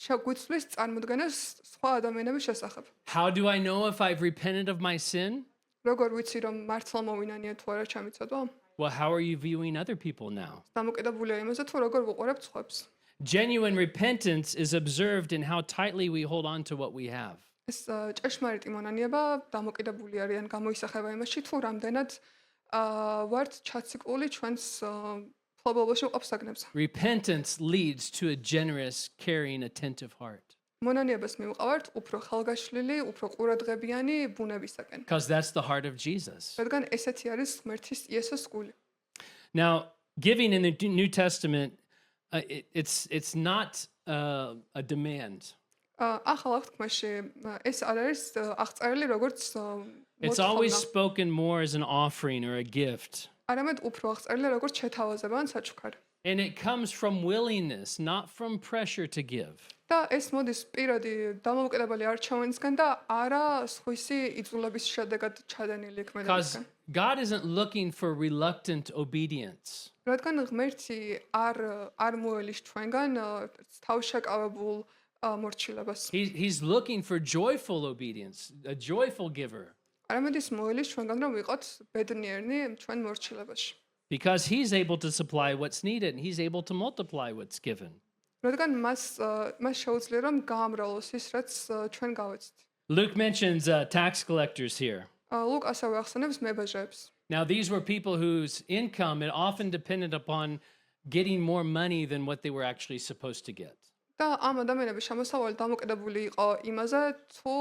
შეგვიცვლის წარმოდგენას სხვა ადამიანების შესახებ. How do I know if I've repented of my sin? როგორ ვიცი რომ მართლა მოვინანია თუ არა ჩამიცადვა? Well, how are you viewing other people now? დამოკიდებულია იმაზე თუ როგორ ვუყურებ სხვებს. Genuine repentance is observed in how tightly we hold on to what we have. ეს ჭეშმარიტი მონანიება დამოკიდებული არიან გამოისახება იმაში თუ რამდენად ვართ ჩაციკული ჩვენს ფლობელობაში მყოფ საგნებზე. Repentance leads to a generous, caring, attentive heart. მონანიებას მივყავართ უფრო ხალგაშლილი, უფრო ყურადღებიანი ბუნებისაკენ. Because that's the heart of Jesus. რადგან ესეთი არის ღმერთის იესოს გული. Now, giving in the New Testament, it's not a demand. ახალ აღთქმაში ეს არ არის აღწერილი როგორც It's always spoken more as an offering or a gift. არამედ უფრო აღწერილი როგორც შეთავაზება ან საჩუქარი. And it comes from willingness, not from pressure to give. და ეს მოდის პირადი დამოუკიდებელი არჩევანისგან და არა სხვისი იწულების შედეგად ჩადენილი Because ქმედებისგან. God isn't looking for reluctant obedience. რადგან ღმერთი არ მოელის ჩვენგან თავშეკავებულ მორჩილებას. He's looking for joyful obedience, a joyful giver. არამედ ის მოელის ჩვენგან რომ ვიყოთ ბედნიერნი ჩვენ მორჩილებაში. Because he's able to supply what's needed and he's able to multiply what's given. რადგან მას შეუძლია რომ გაამრავლოს ის რაც ჩვენ გავეცით. Luke mentions tax collectors here. ლუკ ასევე ახსენებს მებაჟეებს. Now, these were people whose income had often depended upon getting more money than what they were actually supposed to get. და ამ ადამიანების შემოსავალი დამოკიდებული იყო იმაზე, თუ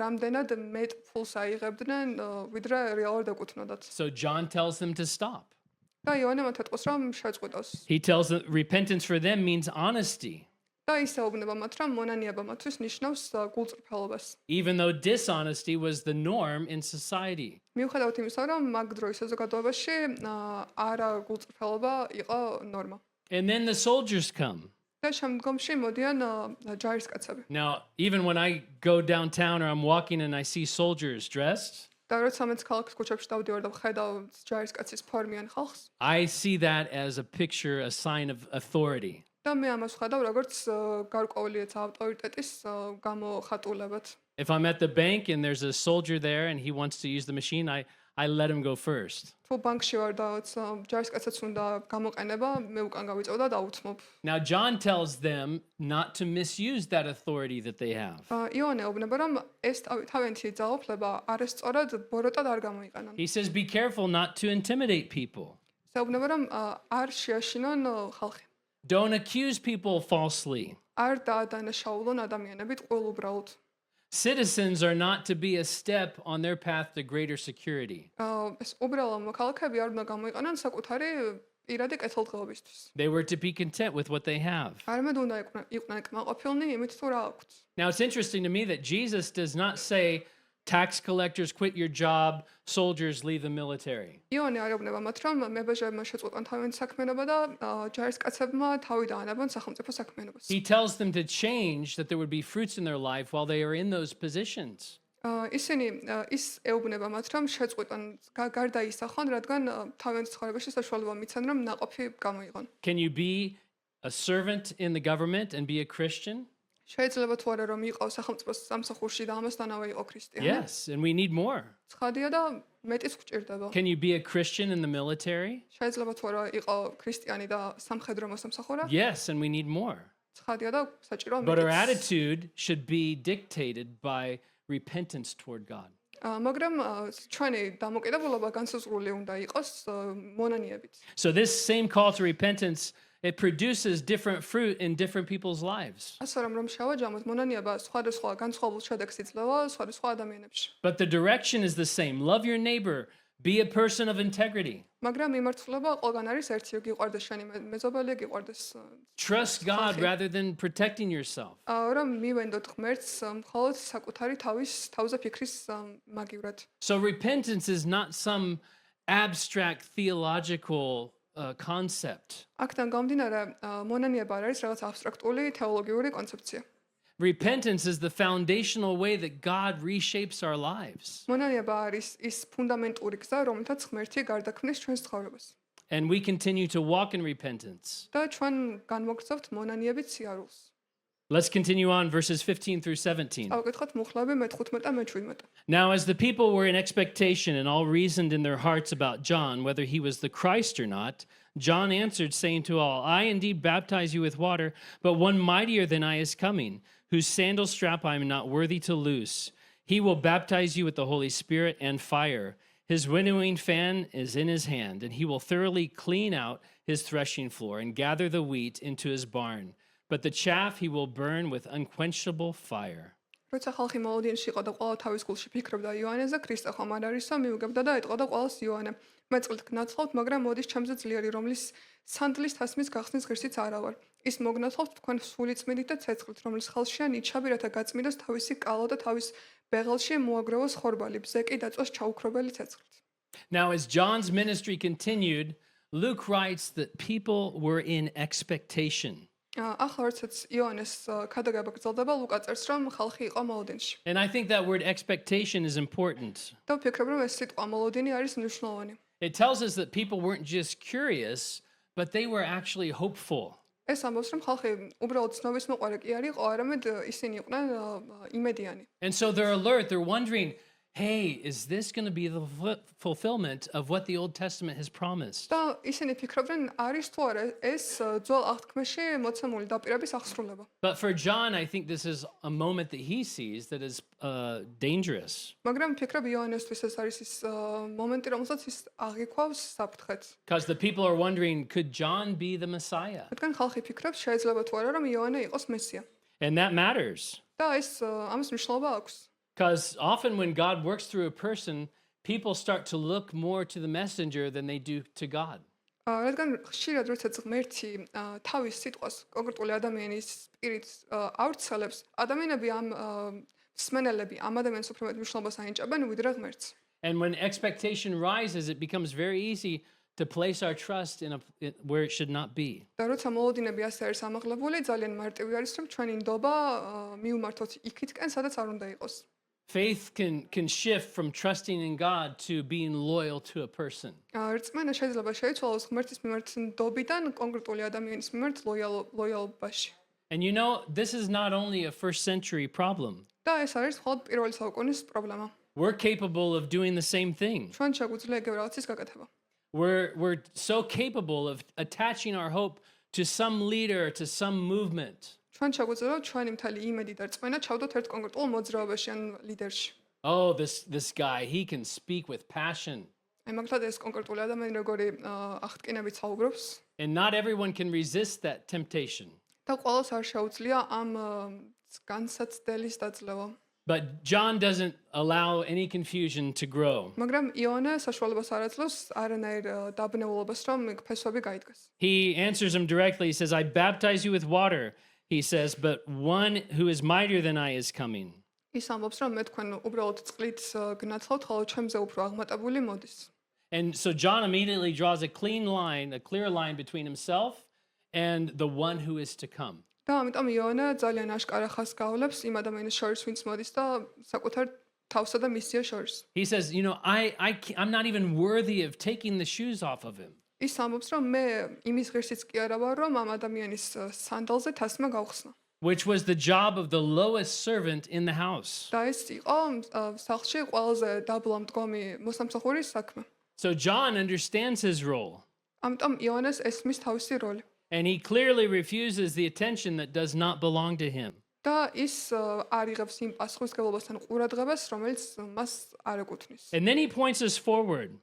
რამდენად მეტ ფულს აიღებდნენ, ვიდრე რეალურად ეკუთვნოდათ. So John tells them to stop. და იოანე მათ ეტყვის რომ შეწყვიტოს. He tells them repentance for them means honesty, და ისეუბნება მათ რომ მონანიება მათთვის ნიშნავს გულწრფელობას. even though dishonesty was the norm in society. მიუხედავად იმისა, რომ მაგ დროის საზოგადოებაში არა გულწრფელობა იყო ნორმა. And then the soldiers come. და შემდგომში მოდიან ჯარისკაცები. Now, even when I go downtown or I'm walking and I see soldiers dressed, და როცა მეც ქალაქის ქუჩებში დავდივარ და ვხედავ ჯარისკაცის ფორმიან ხალხს, I see that as a picture, a sign of authority. და მე ამას ვხედავ როგორც გარკვეული ავტორიტეტის გამოხატულებად. If I'm at the bank and there's a soldier there and he wants to use the machine, I let him go first. თუ ბანკში ვარ და ჯარისკაცაც უნდა გამოყენება, მე უკან გავიწევ და დავუთმობ. Now, John tells them not to misuse that authority that they have. იოანე ეუბნება, რომ ეს თავიანთი ძალაუფლება არასწორად ბოროტად არ გამოიყენონ. He says, be careful not to intimidate people. ეუბნება, რომ არ შეაშინონ ხალხი. Don't accuse people falsely. არ დაადანაშაულონ ადამიანებით ყოველუბრალოდ. Citizens are not to be a step on their path to greater security. ეს უბრალო მოქალაქეები არ უნდა გამოიყენონ საკუთარი პირადი კეთილდღეობისთვის. They were to be content with what they have. არამედ უნდა იყვნენ კმაყოფილნი იმით თუ რა აქვთ. Now, it's interesting to me that Jesus does not say, tax collectors quit your job, soldiers leave the military. იოანე არ ეუბნება მათ, რომ მებაჟეებმა შეწყვეტონ თავიანთი საქმიანობა და ჯარისკაცებმა თავი დაანებონ სახელმწიფო საქმიანობას. He tells them to change, that there would be fruits in their life while they are in those positions. ისინი ის ეუბნება მათ, რომ შეწყვეტონ გარდაისახონ, რადგან თავიანთი ცხოვრებაში საშუალება მიცან, რომ ნაყოფი გამოიღონ. Can you be a servant in the government and be a Christian? შეიძლება თუ არა რომ იყო სახელმწიფო სამსახურში და ამასთანავე იყო ქრისტიანი. Yes, and we need more. ცხადია და მეტიც გვჭირდება. Can you be a Christian in the military? შეიძლება თუ არა იყო ქრისტიანი და სამხედრო მოსამსახურე? Yes, and we need more. ცხადია და საჭიროა But our მეტიც. attitude should be dictated by repentance toward God. მაგრამ ჩვენი დამოკიდებულება განსაზღვრული უნდა იყოს მონანიებით. So this same call to repentance, it produces different fruit in different people's lives. ასე რომ შევაჯამოთ მონანიება სხვადასხვა განსხვავებულ შედეგს იძლევა სხვადასხვა ადამიანებში. But the direction is the same. Love your neighbor. Be a person of integrity. მაგრამ მიმართულება ყველგან არის ერთი, გიყვარდეს შენი მეზობელი, გიყვარდეს Trust God rather than protecting yourself. რომ მივენდოთ ღმერთს მხოლოდ საკუთარი თავზე ფიქრის მაგივრად. So repentance is not some abstract theological concept. აქედან გამომდინარე, მონანიება არ არის რაღაც აბსტრაქტული თეოლოგიური კონცეფცია. Repentance is the foundational way that God reshapes our lives. მონანიება არის ის ფუნდამენტური გზა, რომელთაც ღმერთი გარდაქმნის ჩვენს ცხოვრებას. And we continue to walk in repentance. და ჩვენ განმოგცევთ მონანიებით სიარულს. Let's continue on verses 15 through 17. ავკითხოთ მუხლები მე-15 და მე-17. Now, as the people were in expectation and all reasoned in their hearts about John, whether he was the Christ or not, John answered, saying to all, I indeed baptize you with water, but one mightier than I is coming, whose sandal strap I am not worthy to loose. He will baptize you with the Holy Spirit and fire. His winnowing fan is in his hand, and he will thoroughly clean out his threshing floor and gather the wheat into his barn. But the chaff he will burn with unquenchable fire. როცა ხალხი მოლოდინში იყო და ყველა თავის გულში ფიქრობდა იოანეზე, ქრისტე ხომ არ არისო, მიუგებდა და ეტყოდა ყველას იოანე. მე წყლით გნაცხოვთ, მაგრამ მოდის ჩემზე ძლიერი, რომლის სანდლის თასმის გახსნის ღირსიც არა ვარ. ის მოგნაცხოვთ თქვენ სული წმინდით და ცეცხლით, რომლის ხელშია ნიჩაბი, რათა გაწმინდოს თავისი კალო და თავის ბეღელში მოაგროვოს ხორბალი, ბზეკი დაწვას ჩაუქრობელი ცეცხლით. Now, as John's ministry continued, Luke writes that people were in expectation. ახლა როდესაც იოანეს ქადაგება გრძელდება, ლუკა წერს, რომ ხალხი იყო მოლოდინში. And I think that word expectation is important. და ვფიქრობ, რომ ეს სიტყვა მოლოდინი არის მნიშვნელოვანი. It tells us that people weren't just curious, but they were actually hopeful. ეს ამბობს, რომ ხალხი უბრალოდ ცნობის მოყარე კი არ იყო, არამედ ისინი იყვნენ იმედიანი. And so they're alert, they're wondering, hey, is this going to be the fulfillment of what the Old Testament has promised? და ისინი ფიქრობდნენ, არის თუ არა ეს ძველ აღთქმაში მოცემული დაპირების აღსრულება. But for John, I think this is a moment that he sees that is dangerous. მაგრამ ფიქრობ იოანესთვის ეს არის ის მომენტი, რომელსაც ის აღიქვავს საფრთხეს. Because the people are wondering, could John be the Messiah? რადგან ხალხი ფიქრობს, შეიძლება თუ არა, რომ იოანე იყოს მესია. And that matters. და ეს ამის მნიშვნელობა აქვს. Because often when God works through a person, people start to look more to the messenger than they do to God. რადგან ხშირად როდესაც ღმერთი თავის სიტყვას კონკრეტული ადამიანის პირით ავრცელებს, ადამიანები ამ მსმენელები ამ ადამიანს უფრო მეტ მნიშვნელობას აინჭებენ ვიდრე ღმერთს. And when expectation rises, it becomes very easy to place our trust in where it should not be. და როცა მოლოდინები ასე არის ამაღლებული, ძალიან მარტივი არის, რომ ჩვენი ნდობა მივმართოთ იქითკენ, სადაც არ უნდა იყოს. Faith can shift from trusting in God to being loyal to a person. რწმენა შეიძლება შეიცვალოს ღმერთის მიმართ ნდობიდან კონკრეტული ადამიანის მიმართ ლოიალობაში. And you know, this is not only a first century problem. და ეს არის მხოლოდ პირველი საუკუნის პრობლემა. We're capable of doing the same thing. ჩვენ შეგვიძლია ეგრე რაღაცის გაკეთება. We're so capable of attaching our hope to some leader, to some movement. ჩვენ შეგვიძლია ჩვენი მთელი იმედი და რწმენა ჩავდოთ ერთ კონკრეტულ მოძრაობაში ან ლიდერში. Oh, this guy, he can speak with passion. აი მაგალითად ეს კონკრეტული ადამიანი როგორი აღტკინებით საუბრობს And not everyone can resist that temptation. და ყველას არ შეუძლია ამ განსაცდელის დაძლევა. But John doesn't allow any confusion to grow. მაგრამ იოანე საშუალებას არ აძლევს არანაირ დაბნეულობას, რომ ფესვები გაიდგას. He answers him directly. He says, I baptize you with water, he says, but one who is mightier than I is coming. ის ამბობს, რომ მე თქვენ უბრალოდ წყლით გნაცხოვთ, ხოლო ჩემზე უფრო აღმატებული მოდის. And so John immediately draws a clean line, a clear line between himself and the one who is to come. და ამიტომ იოანე ძალიან აშკარა ხაზს გაავლებს იმ ადამიანის შორის, ვინც მოდის და საკუთარ თავსა და მისიას შორის. He says, you know, I'm not even worthy of taking the shoes off of him. ის ამბობს, რომ მე იმის ღირსიც კი არა ვარ, რომ ამ ადამიანის სანდალზე თასმა გავხსნა. which was the job of the lowest servant in the house. და ეს იყო სახლში ყველაზე დაბლა მდგომი მოსამსახურის საქმე. So John understands his role, ამიტომ იონას ესმის თავისი როლი. and he clearly refuses the attention that does not belong to him. და ის არ იღებს იმ პასუხისმგებლობასთან ყურადღებას, რომელიც მას არ ეკუთვნის. And then he points us forward.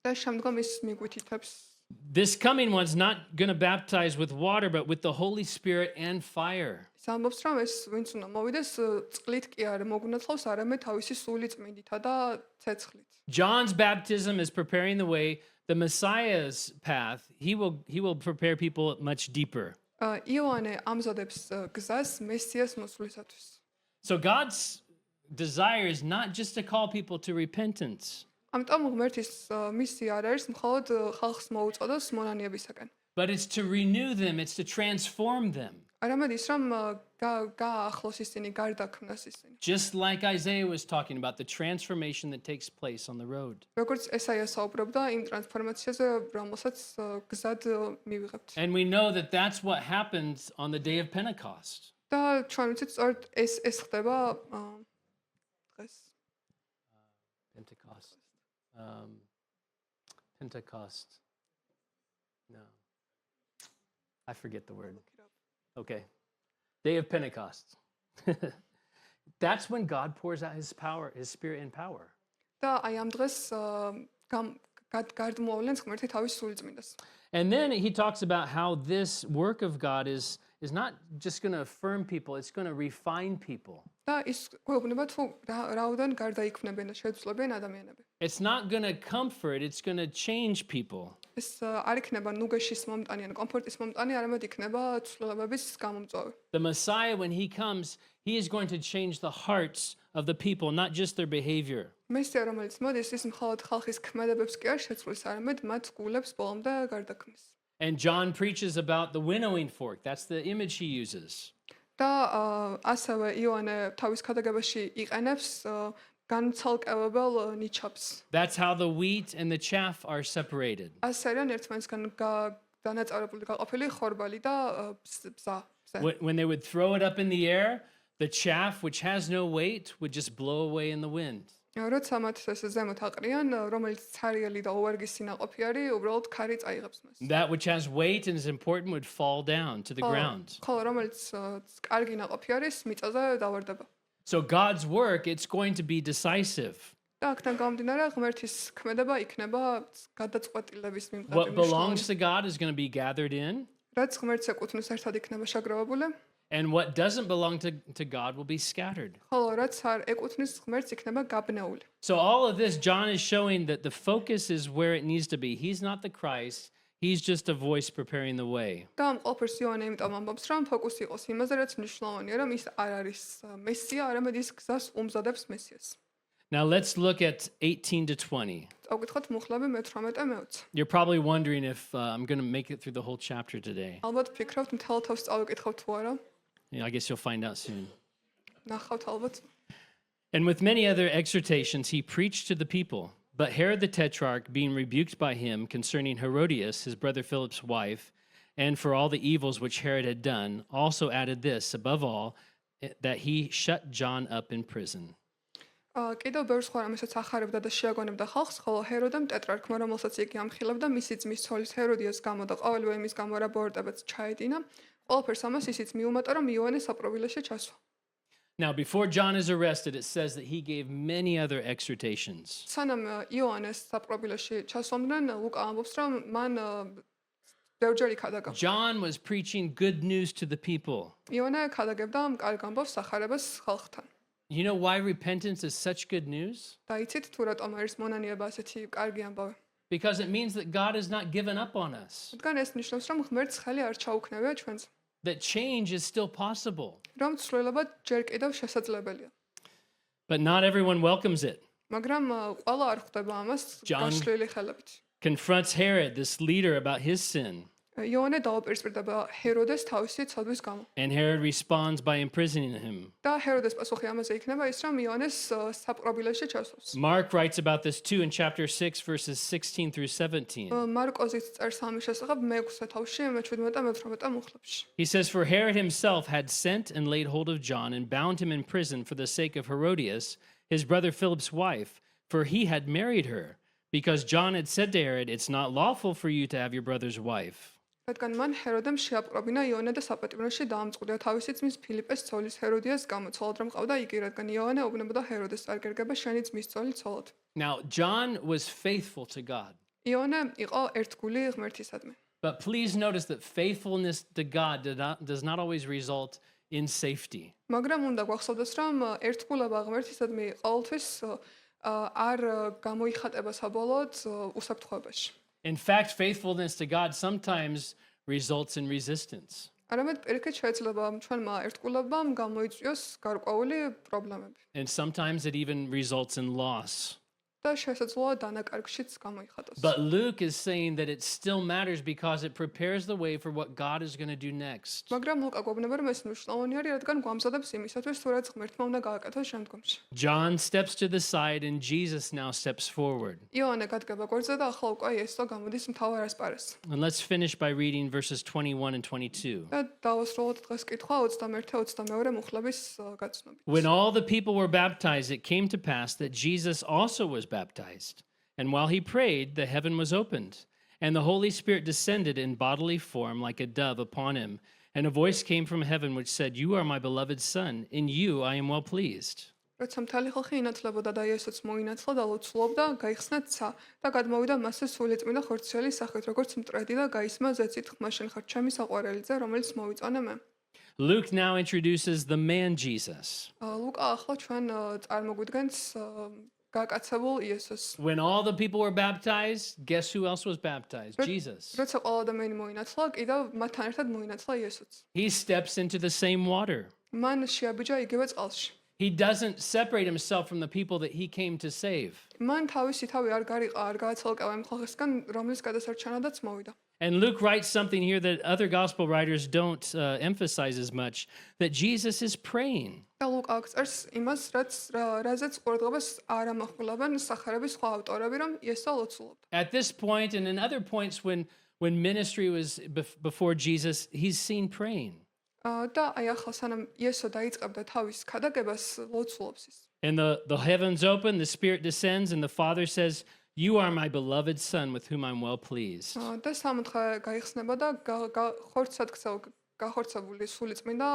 და შემდგომ ის მიგვითითებს This coming one's not going to baptize with water, but with the Holy Spirit and fire. ის ამბობს, რომ ეს ვინც უნდა მოვიდეს წყლით კი არ მოგუნათლავს, არამედ თავისი სული წმინდითა და ცეცხლით. John's baptism is preparing the way. The Messiah's path, he will prepare people much deeper. იოანე ამზადებს გზას მესიას მოსვლისათვის. So God's desire is not just to call people to repentance, ამიტომ ღმერთის მისია არ არის მხოლოდ ხალხს მოუწოდოს მონანიებისაკენ. but it's to renew them, it's to transform them. არამედ ის რომ გააახლოს ისინი, გარდაქმნას ისინი. Just like Isaiah was talking about the transformation that takes place on the road. როგორც ესაია საუბრობდა იმ ტრანსფორმაციაზე, რომელსაც გზად მივიღებთ. And we know that that's what happens on the day of Pentecost. და ჩვენ ვიცით, სწორედ ეს ხდება დღეს. Pentecost. Pentecost. No. I forget the word. Okay. Day of Pentecost. That's when God pours out his power, his spirit and power. და აი ამ დღეს გადმოავლენს ღმერთი თავის სული წმინდას. And then he talks about how this work of God is not just going to affirm people, it's going to refine people. და ის გვეუბნება თუ რაოდენ გარდაიქმნებიან და შეცვლებიან ადამიანები. It's not going to comfort, it's going to change people. ეს არ იქნება ნუგეშის მომტანი ან კომფორტის მომტანი, არამედ იქნება ცვლილებების გამომწვევი. The Messiah, when he comes, he is going to change the hearts of the people, not just their behavior. მესია რომელიც მოდის, ის მხოლოდ ხალხის ქმედებებს კი არ შეცვლის, არამედ მათ გულებს ბოლომდე გარდაქმნის. And John preaches about the winnowing fork. That's the image he uses. და ასევე იოანე თავის ქადაგებაში იყენებს განცალკევებელ ნიჩაბს. That's how the wheat and the chaff are separated. ასე არიან ერთმანეთისგან დანაწევრებული გაყოფილი ხორბალი და ბზა. When they would throw it up in the air, the chaff, which has no weight, would just blow away in the wind. როცა მათ ეს ზემოთ აყრიან, რომელიც ცარიელი და უვარგისი ნაყოფი არის, უბრალოდ ქარი წაიღებს მას. That which has weight and is important would fall down to the ground. ხოლო რომელიც კარგი ნაყოფი არის, მიწაზე დავარდება. So God's work, it's going to be decisive. და აქედან გამომდინარე, ღმერთის ქმედება იქნება გადაწყვეტილების What belongs მიმღები. to God is going to be gathered in, რაც ღმერთს ეკუთვნის, ერთად იქნება შეგროვებული, and what doesn't belong to God will be scattered. ხოლო რაც არ ეკუთვნის ღმერთს, იქნება გაბნეული. So all of this, John is showing that the focus is where it needs to be. He's not the Christ. He's just a voice preparing the way. და ამ ყველაფერს იოანე იმიტომ ამბობს, რომ ფოკუსი იყოს იმაზე, რაც მნიშვნელოვანია, რომ ის არ არის მესია, არამედ ის გზას უმზადებს მესიას. Now let's look at 18 to 20. წავკითხოთ მუხლები მე-18-მე-20. You're probably wondering if I'm going to make it through the whole chapter today. ალბათ ფიქრობთ, მთელ თავს წავიკითხავთ თუ არა? Yeah, I guess you'll find out soon. ნახავთ ალბათ. And with many other exhortations, he preached to the people. But Herod the Tetrarch, being rebuked by him concerning Herodias, his brother Philip's wife, and for all the evils which Herod had done, also added this, above all, that he shut John up in prison. კიდევ ბევრ სხვა რამესაც ახარებდა და შეაგონებდა ხალხს, ხოლო ჰეროდემ ტეტრარქმა, რომელსაც იგი ამხილებდა, მისი ძმის ცოლის ჰეროდიას გამო და ყოველივე იმის გამო, რა ბოროტებაც ჩაედინა, ყველაფერს ამას ისიც მიუმატა, რომ იოანე საპრობილეში ჩასვა. Now, before John is arrested, it says that he gave many other exhortations. სანამ იოანეს საპრობილეში ჩასვამდნენ, ლუკა ამბობს, რომ მან ბევრჯერ იქადაგა. John was preaching good news to the people. იოანე ქადაგებდა კარგ ამბავს სახარებას ხალხთან. You know why repentance is such good news? და იცით თუ რატომ არის მონანიება ასეთი კარგი ამბავი? Because it means that God has not given up on us, რადგან ეს ნიშნავს, რომ ღმერთს ხელი არ ჩაუქნევია ჩვენს. that change is still possible. რომ ცვლილება ჯერ კიდევ შესაძლებელია. But not everyone welcomes it. მაგრამ ყველა არ ხვდება ამას John- გაშლილი ხელებით. Confronts Herod, this leader, about his sin. იოანე დაუპირისპირდება ჰეროდეს თავისი ცოდვის გამო. And Herod responds by imprisoning him. და ჰეროდეს პასუხი ამაზე იქნება ის, რომ იოანეს საპყრობილეში ჩასვავს. Mark writes about this too in chapter 6, verses 16 through 17. მარკოზის წერს ამის შესახებ მე-6 თავში, მე-17-18 მუხლებში. He says, For Herod himself had sent and laid hold of John and bound him in prison for the sake of Herodias, his brother Philip's wife, for he had married her, because John had said to Herod, It's not lawful for you to have your brother's wife. რადგან მან ჰეროდემ შეაპყრობინა იოანე და საპატიმროში დაამწყურია თავისი ძმის ფილიპეს ცოლის ჰეროდიას გამო, ცოლად რომ ყავდა იგი, რადგან იოანე ეუბნებოდა ჰეროდეს არ გერგება შენი ძმის ცოლი ცოლად. Now, John was faithful to God. იოანე იყო ერთგული ღმერთისადმი. But please notice that faithfulness to God does not always result in safety. მაგრამ უნდა გვახსოვდეს, რომ ერთგულება ღმერთისადმი ყოველთვის არ გამოიხატება საბოლოოდ უსაფრთხოებაში. In fact, faithfulness to God sometimes results in resistance. არამედ პირიქით შეიძლება ჩვენმა ერთგულებამ გამოიწვიოს გარკვეული პრობლემები And sometimes it even results in loss. და შესაძლოა დანაკარგშიც გამოიხატოს. But Luke is saying that it still matters because it prepares the way for what God is going to do next. მაგრამ ლუკა გვაბნება, რომ ეს მნიშვნელოვანი არის, რადგან გვამზადებს იმისათვის, თუ რაც ღმერთმა უნდა გააკეთოს შემდგომში. John steps to the side and Jesus now steps forward. იოანე გადგება გვერდზე და ახლა უკვე იესო გამოდის მთავარ ასპარეზს. And let's finish by reading verses 21 and 22. და დავასრულოთ დღეს კითხვა 21-22 მუხლების გაცნობით. When all the people were baptized, it came to pass that Jesus also was baptized. And while he prayed, the heaven was opened, and the Holy Spirit descended in bodily form like a dove upon him. And a voice came from heaven which said, You are my beloved Son, in you I am well pleased. როცა მთელი ხალხი ინაცლებოდა და იესოც მოინაცლა და ლოცულობდა, გაიხსნა ცა და გადმოვიდა მასზე სულიწმიდა ხორციელი სახით, როგორც მტრედი და გაისმა ზეცით, ხმა შენ ხარ ჩემი საყვარელიძე, რომელიც მოვიწონე მე. Luke now introduces the man Jesus. ლუკა ახლა ჩვენ წარმოგვიდგენს გაკაცებულ იესოს. When all the people were baptized, guess who else was baptized? Jesus. როცა ყველა ადამიანი მოინაცლა, კიდევ მათთან ერთად მოინაცლა იესოც. He steps into the same water. მან შეაბიჯა იგივე წყალში. He doesn't separate himself from the people that he came to save. მან თავისი თავი არ გარიყა, არ გააცალკევა იმ ხალხისგან, რომლის გადასარჩენადაც მოვიდა. And Luke writes something here that other gospel writers don't emphasize as much, that Jesus is praying. და ლუკა წერს იმას, რაზეც ყურადღებას არ ამახვილებენ სახარების სხვა ავტორები, რომ იესო ლოცულობდა. At this point and in other points when ministry was before Jesus, he's seen praying. და აი ახლა სანამ იესო დაიწყებდა თავის ქადაგებას, ლოცულობს ის. And the heavens open, the Spirit descends, and the Father says, You are my beloved Son with whom I'm well pleased. და სამოთხე გაიხსნება და გახორცებული სულიწმინდა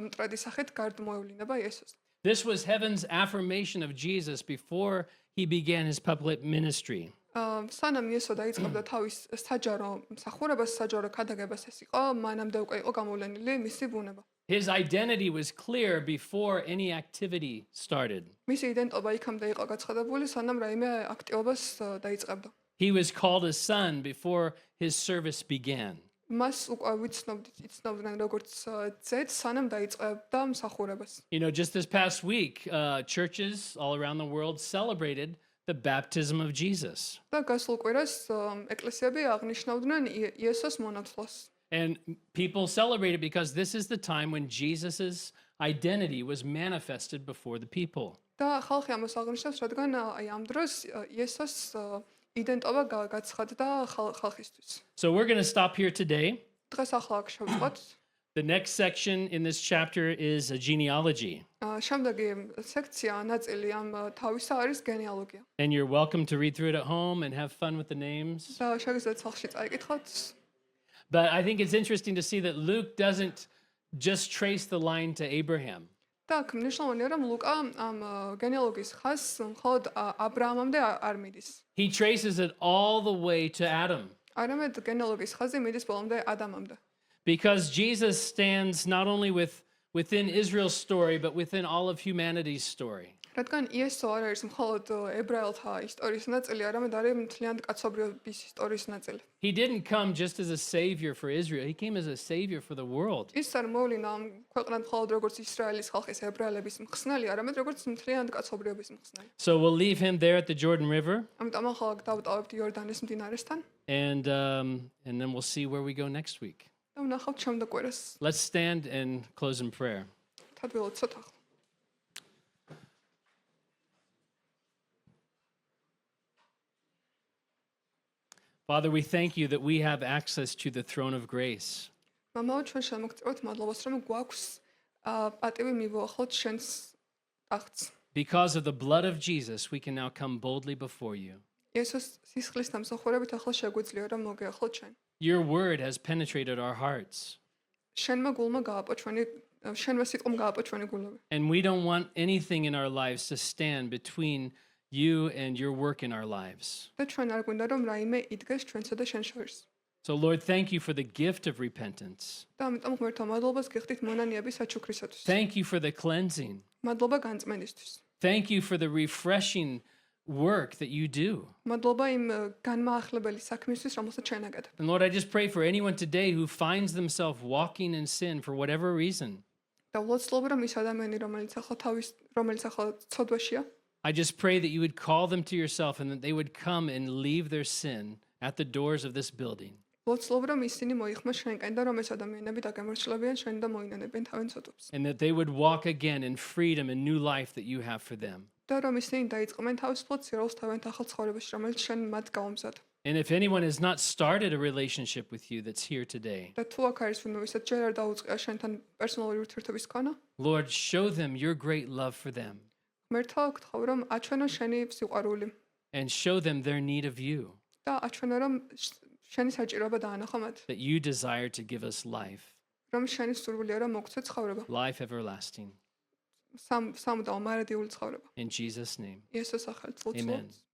მტრედი სახით გარდმოევლინება იესოს. This was heaven's affirmation of Jesus before he began his public ministry. სანამ იესო დაიწყებდა თავის საჯარო მსახურებას, საჯარო ქადაგებას, ეს იყო მანამდე უკვე იყო გამოვლენილი მისი ბუნება. His identity was clear before any activity started. მისი იდენტობა იქამდე იყო გაცხადებული, სანამ რაიმე აქტივობას დაიწყებდა. He was called a son before his service began. მას უკვე იცნობდნენ როგორც ძედ, სანამ დაიწყებდა მსახურებას. You know, just this past week, churches all around the world celebrated the baptism of Jesus. და გასულ კვირას ეკლესიები აღნიშნავდნენ იესოს მონათლას. And people celebrated because this is the time when Jesus' identity was manifested before the people. და ხალხი ამას აღნიშნავს, რადგან აი ამ დროს იესოს იდენტობა გაცხადდა ხალხისთვის. So we're going to stop here today. დღეს ახლა აქ შევწყვეტ. The next section in this chapter is a genealogy. შემდეგი სექცია, ნაწილი ამ თავისა არის გენეალოგია. And you're welcome to read through it at home and have fun with the names. და შეგიძლიათ სახლში წაიკითხოთ. But I think it's interesting to see that Luke doesn't just trace the line to Abraham. და მნიშვნელოვანია, რომ ლუკა ამ გენეალოგიის ხაზს მხოლოდ აბრაამამდე არ მიდის. He traces it all the way to Adam. არამედ გენეალოგიის ხაზი მიდის ბოლომდე ადამამდე. Because Jesus stands not only with within Israel's story, but within all of humanity's story. რადგან იესო არ არის მხოლოდ ებრაელთა ისტორიის ნაწილი, არამედ არის მთლიანი კაცობრიობის ისტორიის ნაწილი. He didn't come just as a savior for Israel. He came as a savior for the world. ის არ მოვლინა ამ ქვეყნად მხოლოდ როგორც ისრაელის ხალხის ებრაელების მხსნელი, არამედ როგორც მთლიანი კაცობრიობის მხსნელი. So we'll leave him there at the Jordan River, ამიტომ ახლა დავტოვებთ იორდანის მდინარესთან and then we'll see where we go next week. და ვნახავთ შემდეგ კვირას. Let's stand and close in prayer. თადველად ცოტა. Father, we thank you that we have access to the throne of grace. მამაო, ჩვენ შემოგწევთ მადლობას, რომ გვაქვს პატივი მივუახლოთ შენს ტახტს. Because of the blood of Jesus, we can now come boldly before you. იესოს სისხლის დამსახურებით ახლა შეგვიძლია რომ მოგეახლოთ ჩვენ. Your word has penetrated our hearts, შენმა გულმა გააპო ჩვენი შენმა სიტყვამ გააპო ჩვენი გულები. and we don't want anything in our lives to stand between you and your work in our lives. და ჩვენ არ გვინდა რომ რაიმე იდგეს ჩვენსა და შენ შორის. So, Lord, thank you for the gift of repentance. და ამიტომ ღმერთო მადლობას გიხდით მონანიების საჩუქრისათვის. Thank you for the cleansing. მადლობა განწმენდისთვის. Thank you for the refreshing work that you do. მადლობა იმ განმაახლებელი საქმისთვის, რომელსაც ჩვენ აკეთებ. And Lord, I just pray for anyone today who finds themselves walking in sin for whatever reason. და ვლოცლობ რომ ის ადამიანი, რომელიც ახლა ცოდვაშია, I just pray that you would call them to yourself and that they would come and leave their sin at the doors of this building. ვლოცლობ რომ ისინი მოიხმოს შენკენ და რომ ეს ადამიანები დაგემორჩილებიან შენ და მოინანებენ თავენ ცოდვებს. And that they would walk again in freedom and new life that you have for them. და რომ ისინი დაიწყნენ თავისუფლად სიროულს თავენ ახალ ცხოვრებაში, რომელიც შენ მათ გაუმზად. And if anyone has not started a relationship with you that's here today, და თუ აქ არის ვინმე, ვისაც ჯერ არ დაუწყია შენთან პერსონალური ურთიერთობის ქონა, Lord, show them your great love for them ღმერთო, გთხოვ რომ აჩვენო შენი სიყვარული and show them their need of you, და აჩვენო რომ შენი საჭიროება დაანახო მათ, that you desire to give us life, რომ შენი სურვილია რომ მოგცე ცხოვრება, life everlasting. სამუდაო მარადიული ცხოვრება. In Jesus' name, იესოს სახელით amen. ვუწევთ.